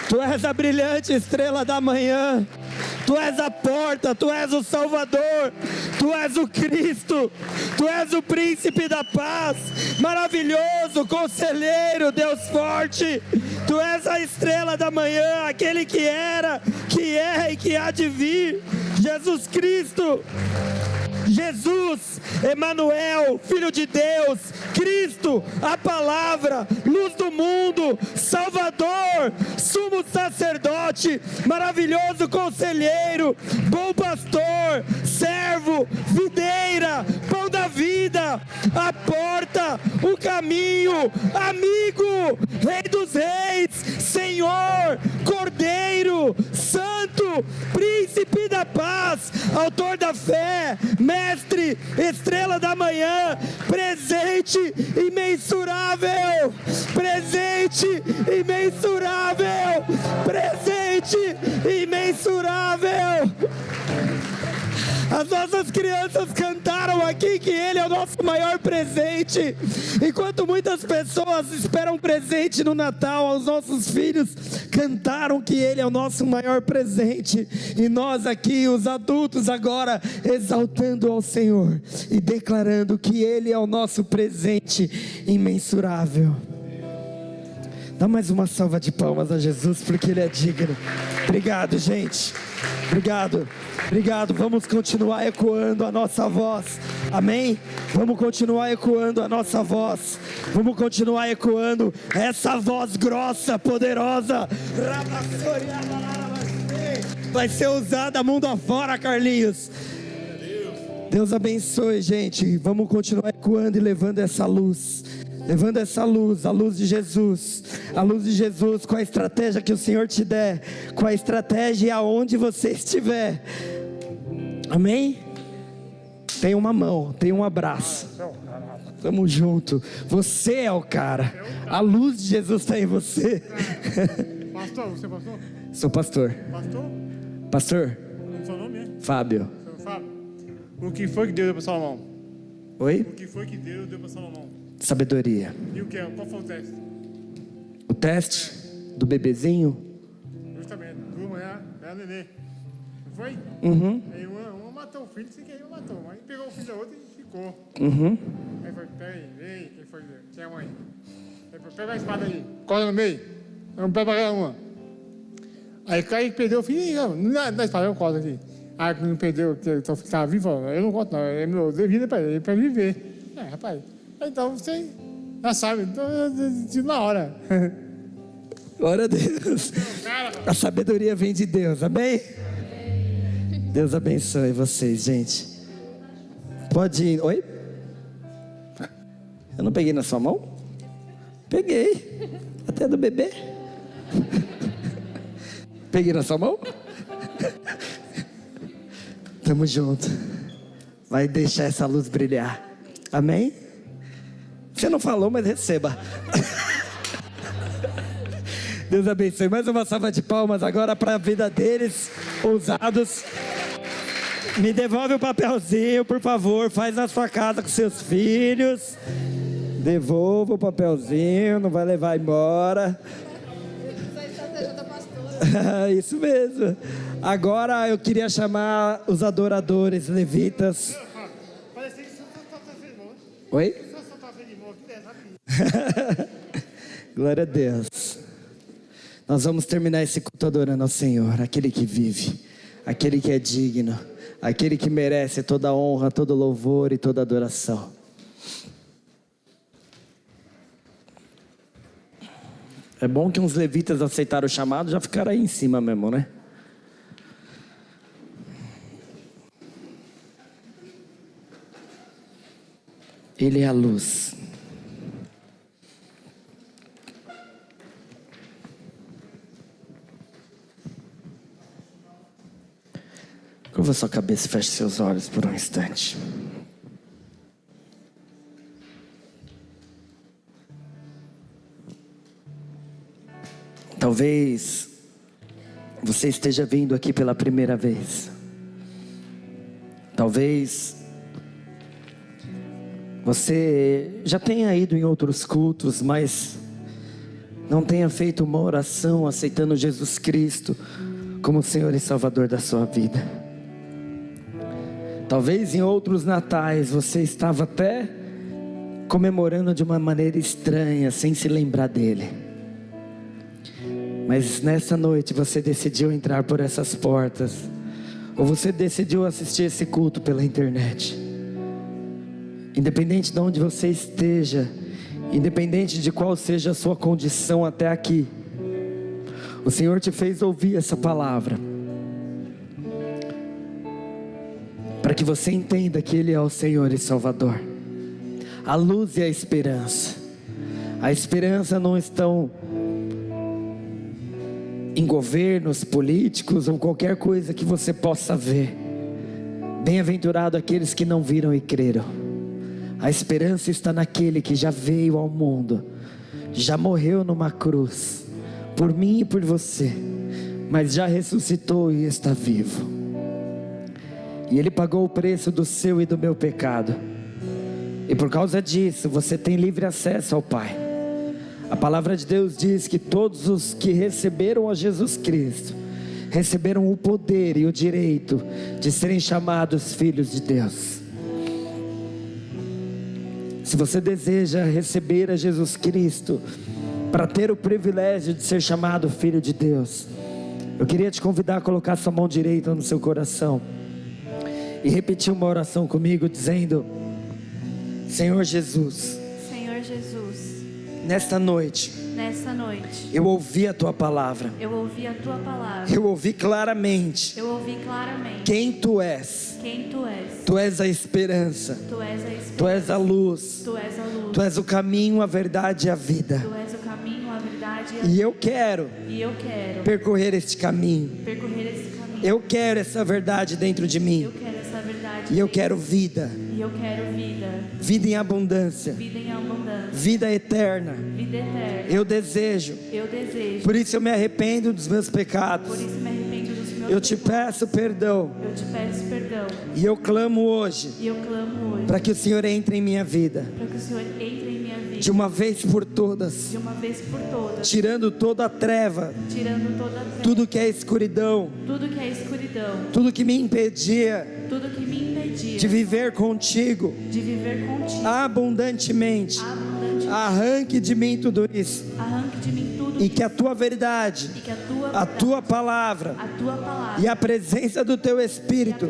S1: Tu és a brilhante estrela da manhã. Tu és a porta, Tu és o Salvador, Tu és o Cristo, Tu és o príncipe da paz, maravilhoso, conselheiro, Deus forte. Tu és a estrela da manhã, aquele que era, que é e que há de vir, Jesus Cristo. Jesus, Emanuel, Filho de Deus, Cristo, a palavra, luz do mundo, Salvador, sumo sacerdote, maravilhoso conselheiro, bom pastor, servo, videira, pão da vida, a porta, o caminho, amigo, Rei dos reis, Senhor, Cordeiro, Santo, Príncipe da paz, Autor da fé, Mestre, estrela da manhã, presente imensurável, presente imensurável, presente imensurável. As nossas crianças cantaram aqui que Ele é o nosso maior presente. Enquanto muitas pessoas esperam presente no Natal, os nossos filhos cantaram que Ele é o nosso maior presente. E nós aqui, os adultos agora, exaltando ao Senhor e declarando que Ele é o nosso presente imensurável. Dá mais uma salva de palmas a Jesus, porque Ele é digno. Obrigado, gente. Obrigado. Obrigado. Vamos continuar ecoando a nossa voz. Amém? Vamos continuar ecoando a nossa voz. Vamos continuar ecoando essa voz grossa, poderosa. Vai ser usada mundo afora, Carlinhos. Deus abençoe, gente. Vamos continuar ecoando e levando essa luz. Levando essa luz, a luz de Jesus, a luz de Jesus, com a estratégia que o Senhor te der, com a estratégia aonde você estiver. Amém? Tem uma mão, tem um abraço. Tamo junto. Você é o cara. A luz de Jesus está em você.
S3: Pastor, você é pastor?
S1: Sou pastor.
S3: Pastor?
S1: Pastor?
S3: Seu nome é?
S1: Fábio.
S3: Seu Fábio. O que foi que Deus deu para Salomão?
S1: Oi?
S3: O que foi que Deus deu para Salomão?
S1: Sabedoria.
S3: E o que? Qual foi o teste?
S1: O teste do bebezinho?
S3: Justamente. Duas manhã, era nenê. Não foi?
S1: Uhum.
S3: Aí uma matou o filho, sem querer matou. Mas pegou o filho da outra e ficou.
S1: Uhum.
S3: Aí foi, pega aí, vem, quem foi? Quem é a mãe? Pega a espada aí, corta no meio. Vamos pegar uma. Aí cai, perdeu o filho, não dá espada, eu corto aqui. Aí não perdeu, que estava vivo, eu não corto não, é meu devido para ele, para viver. Rapaz, então você já sabe, então, na hora.
S1: Glória a Deus. A sabedoria vem de Deus, amém? Deus abençoe vocês, gente. Pode ir. Oi? Eu não peguei na sua mão? Peguei. Até do bebê. Peguei na sua mão? Tamo junto. Vai deixar essa luz brilhar. Amém? Você não falou, mas receba. Deus abençoe. Mais uma salva de palmas agora para a vida deles, ousados. Me devolve o papelzinho, por favor. Faz na sua casa com seus filhos. Devolva o papelzinho, não vai levar embora. Isso mesmo. Agora eu queria chamar os adoradores levitas. Oi? Glória a Deus. Nós vamos terminar esse culto adorando ao Senhor, aquele que vive, aquele que é digno, aquele que merece toda honra, todo louvor e toda adoração. É bom que uns levitas aceitaram o chamado, já ficaram aí em cima mesmo, né? Ele é a luz. Curva sua cabeça e feche seus olhos por um instante. Talvez você esteja vindo aqui pela primeira vez. Talvez você já tenha ido em outros cultos, mas não tenha feito uma oração aceitando Jesus Cristo como Senhor e Salvador da sua vida. Talvez em outros natais você estava até comemorando de uma maneira estranha, sem se lembrar dele. Mas nessa noite você decidiu entrar por essas portas, ou você decidiu assistir esse culto pela internet. Independente de onde você esteja, independente de qual seja a sua condição até aqui, o Senhor te fez ouvir essa palavra, para que você entenda que Ele é o Senhor e Salvador, a luz e a esperança. A esperança não estão em governos políticos ou qualquer coisa que você possa ver. Bem-aventurado aqueles que não viram e creram. A esperança está naquele que já veio ao mundo, já morreu numa cruz, por mim e por você, mas já ressuscitou e está vivo. E Ele pagou o preço do seu e do meu pecado. E por causa disso, você tem livre acesso ao Pai. A palavra de Deus diz que todos os que receberam a Jesus Cristo, receberam o poder e o direito de serem chamados filhos de Deus. Se você deseja receber a Jesus Cristo, para ter o privilégio de ser chamado filho de Deus, eu queria te convidar a colocar sua mão direita no seu coração e repetir uma oração comigo dizendo: Senhor Jesus,
S2: Senhor Jesus,
S1: nesta noite eu ouvi a Tua palavra,
S2: eu ouvi a Tua palavra,
S1: eu ouvi claramente quem Tu és. Tu és a esperança, Tu és a luz, Tu és o caminho, a verdade e a vida. E eu quero percorrer este caminho. Eu quero essa verdade dentro de mim. E eu quero vida. Vida em abundância. Vida eterna. Eu desejo. Por isso eu me arrependo dos meus pecados. Eu te peço perdão. E eu clamo hoje para que o Senhor entre em minha vida. De uma vez por todas. Tirando toda a treva. Tudo que é escuridão. Tudo que me impedia de viver contigo abundantemente. Arranque de mim tudo isso. E que a tua verdade, a tua palavra e a presença do teu Espírito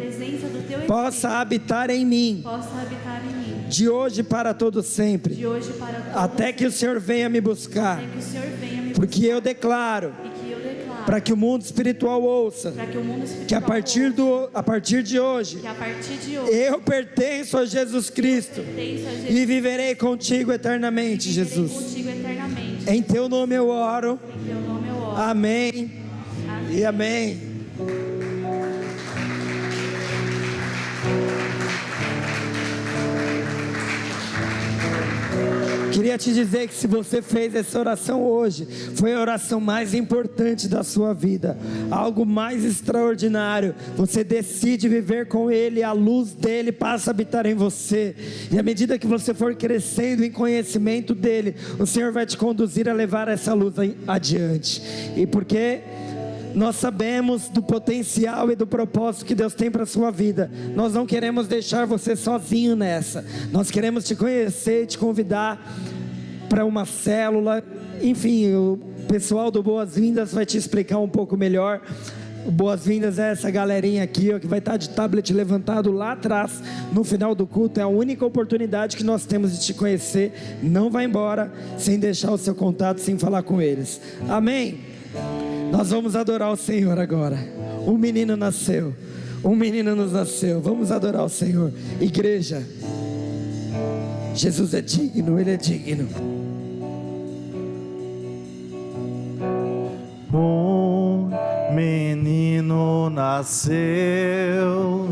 S1: possa habitar em mim, de hoje para todo sempre, até que o Senhor venha me buscar, porque eu declaro, para que o mundo espiritual ouça, que a partir de hoje, eu pertenço a Jesus Cristo e viverei contigo eternamente, Jesus. Em teu nome eu oro. Amém e amém. Queria te dizer que se você fez essa oração hoje, foi a oração mais importante da sua vida, algo mais extraordinário. Você decide viver com Ele, a luz dele passa a habitar em você, e à medida que você for crescendo em conhecimento dele, o Senhor vai te conduzir a levar essa luz adiante. E porque nós sabemos do potencial e do propósito que Deus tem para a sua vida, nós não queremos deixar você sozinho nessa. Nós queremos te conhecer e te convidar para uma célula. Enfim, o pessoal do Boas-Vindas vai te explicar um pouco melhor. O Boas-Vindas é essa galerinha aqui, ó, que vai estar de tablet levantado lá atrás no final do culto. É a única oportunidade que nós temos de te conhecer. Não vai embora sem deixar o seu contato, sem falar com eles. Amém? Nós vamos adorar o Senhor agora. Um menino nasceu, um menino nos nasceu. Vamos adorar o Senhor. Igreja, Jesus é digno, Ele é digno.
S4: Um menino nasceu,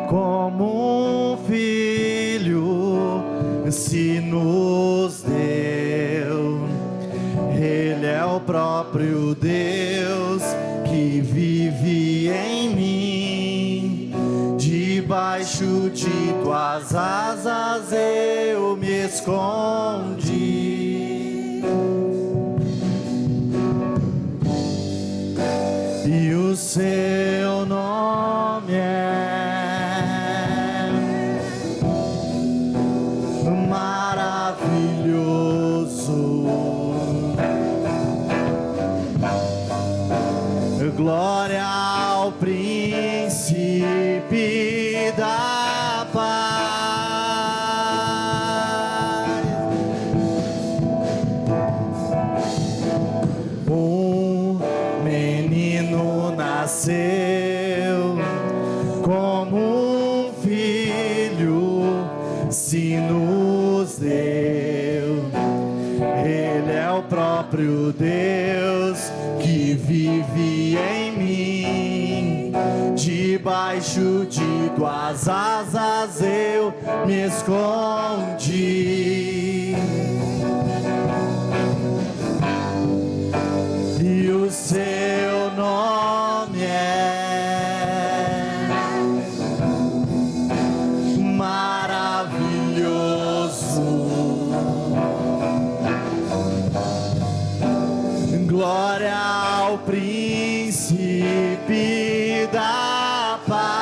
S4: como um filho se nos deu. Ele é o próprio Deus que vive em mim. Debaixo de tuas asas eu me escondi. E o seu nome é maravilhoso. Glória ao príncipe da paz. Um menino nasceu, como um filho se nos deu. Ele é o próprio Deus que vive em mim. Debaixo de tuas asas eu me escondi. E o seu nome é maravilhoso. Glória ao príncipe da paz.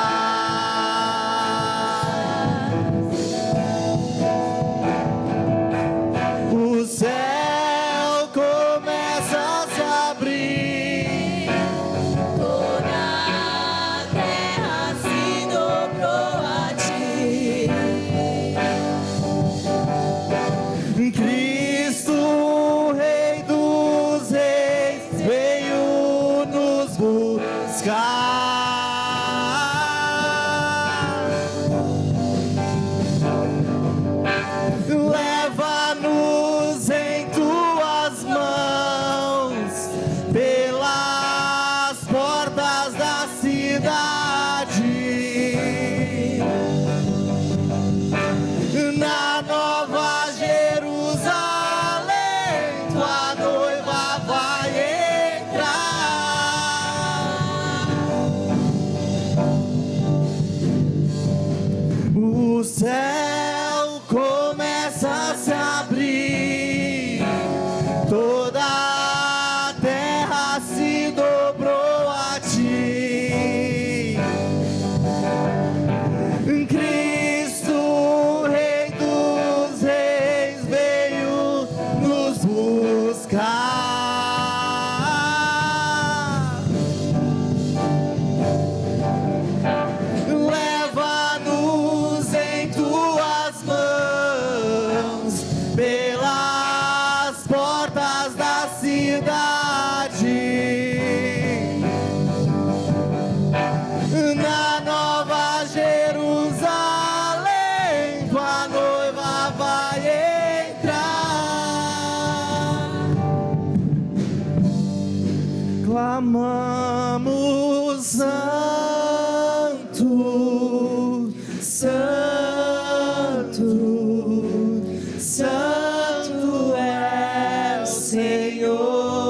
S4: O céu começa a se abrir, toda a terra se dobrou a ti. Cristo, Rei dos Reis, veio nos buscar. Leva-nos em tuas mãos pelas portas da cidade, na Nova Jerusalém, tua noiva vai entrar. O céu começa a se abrir, toda a terra se dobrou a ti. Clamamos santo, santo, santo é o Senhor.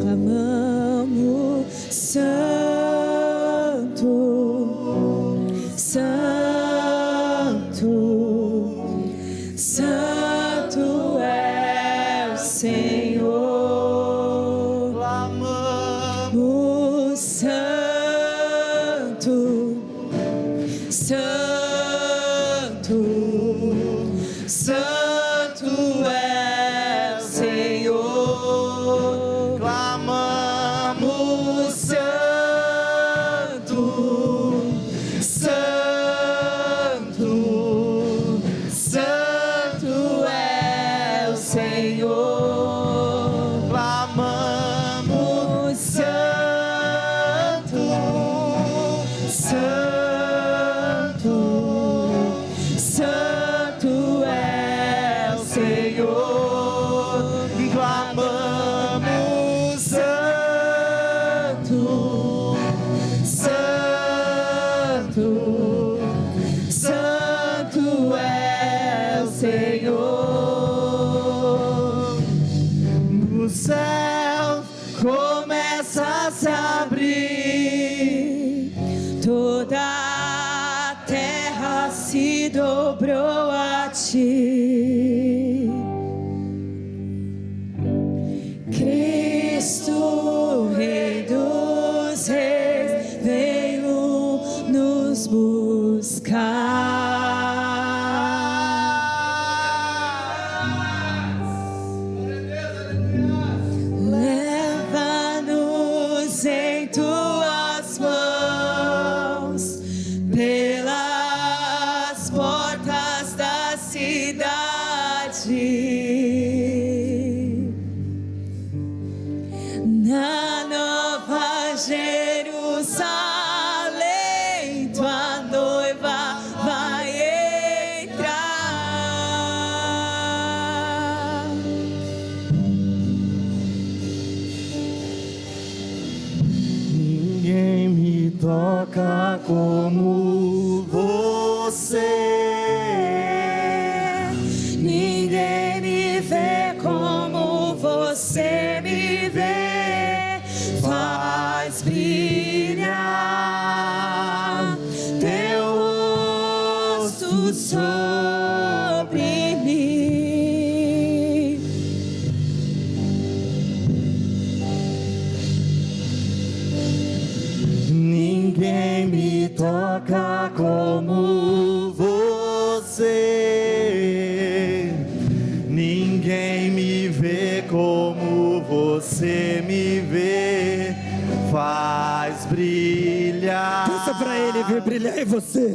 S8: Clamamos santo, santo, santo é o Senhor. Clamamos santo, santo, santo é o Senhor.
S4: Clamamos santo, santo, santo é o Senhor. Clamamos santo, santo, santo é o Senhor. Clamamos santo, santo, santo é o Senhor. O céu começa a se abrir,
S8: Toda a terra se dobrou a ti. Cristo, Rei dos Reis, veio nos buscar. Leva-nos em tuas mãos pelas portas da cidade. Na Nova Jerusalém, tua noiva vai entrar.
S4: Ninguém me toca como você.
S8: Ninguém me vê como você me vê. Faz brilhar teu rosto sobre mim.
S4: Ninguém me toca como você. Ninguém me vê como você me vê. Faz brilhar.
S1: Peça pra Ele vir brilhar em você.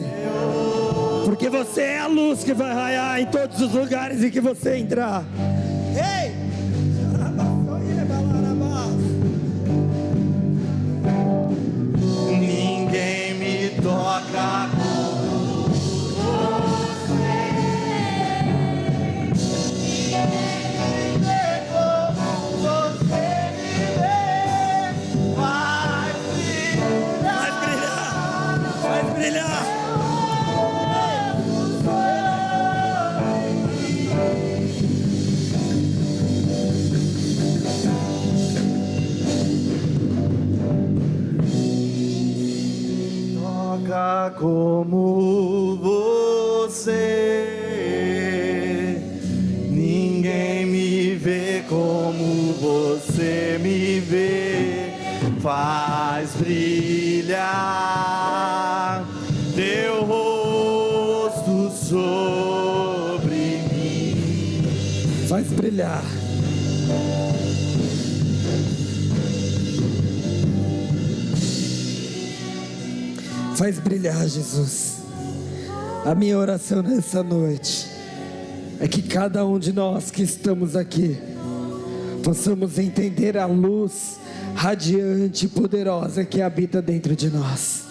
S1: Porque você é a luz que vai raiar em todos os lugares em que você entrar. Ei!
S4: Ninguém me toca como você. Ninguém me vê como você me vê. Faz brilhar.
S1: Faz brilhar.
S4: Toca como você. Ninguém me vê como você me vê. Faz brilhar teu rosto sobre mim.
S1: Faz brilhar. Faz brilhar, Jesus. A minha oração nessa noite é que cada um de nós que estamos aqui possamos entender a luz radiante e poderosa que habita dentro de nós,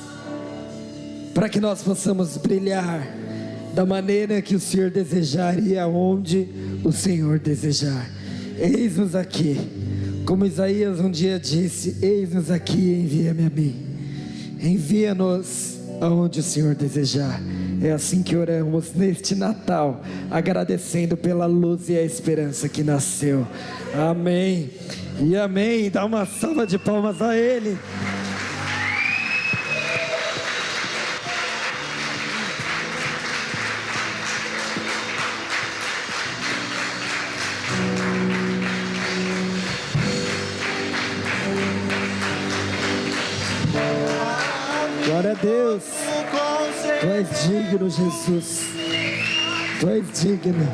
S1: para que nós possamos brilhar da maneira que o Senhor desejar e aonde o Senhor desejar. Eis-nos aqui, Como Isaías um dia disse: eis-nos aqui, envia-me a mim. Envia-nos aonde o Senhor desejar. É assim que oramos neste Natal, agradecendo pela luz e a esperança que nasceu. Amém e amém. Dá uma salva de palmas a Ele. Glória a Deus. Tu és digno, Jesus. Tu és digno.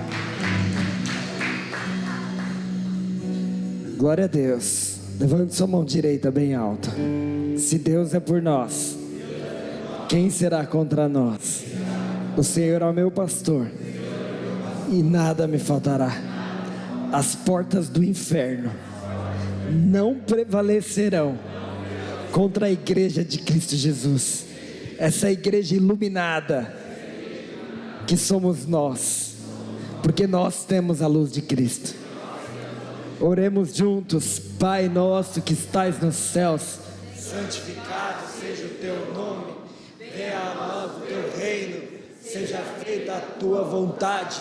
S1: Glória a Deus. Levante sua mão direita bem alta. Se Deus é por nós, quem será contra nós? O Senhor é o meu pastor e nada me faltará. As portas do inferno não prevalecerão contra a igreja de Cristo Jesus. Essa igreja iluminada que somos nós, porque nós temos a luz de Cristo. Oremos juntos. Pai nosso que estais nos céus, santificado seja o teu nome. Venha a nós o teu reino. Seja feita a tua vontade,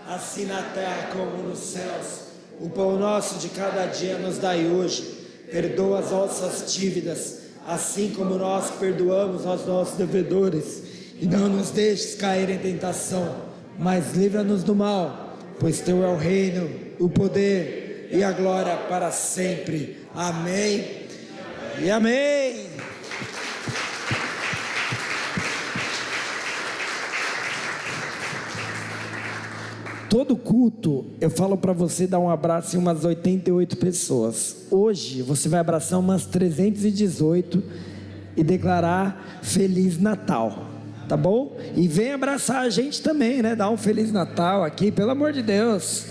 S1: assim na terra como nos céus. O pão nosso de cada dia nos dai hoje. Perdoa as nossas dívidas, assim como nós perdoamos aos nossos devedores. E não nos deixes cair em tentação, mas livra-nos do mal, pois teu é o reino, o poder e a glória para sempre. Amém e amém. Todo culto eu falo para você dar um abraço em umas 88 pessoas. Hoje você vai abraçar umas 318 e declarar Feliz Natal, tá bom? E vem abraçar a gente também, né? Dar um Feliz Natal aqui, pelo amor de Deus.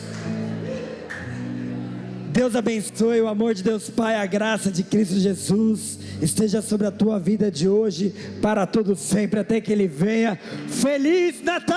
S1: Deus abençoe, o amor de Deus Pai, a graça de Cristo Jesus esteja sobre a tua vida de hoje, para todo sempre, até que Ele venha. Feliz Natal!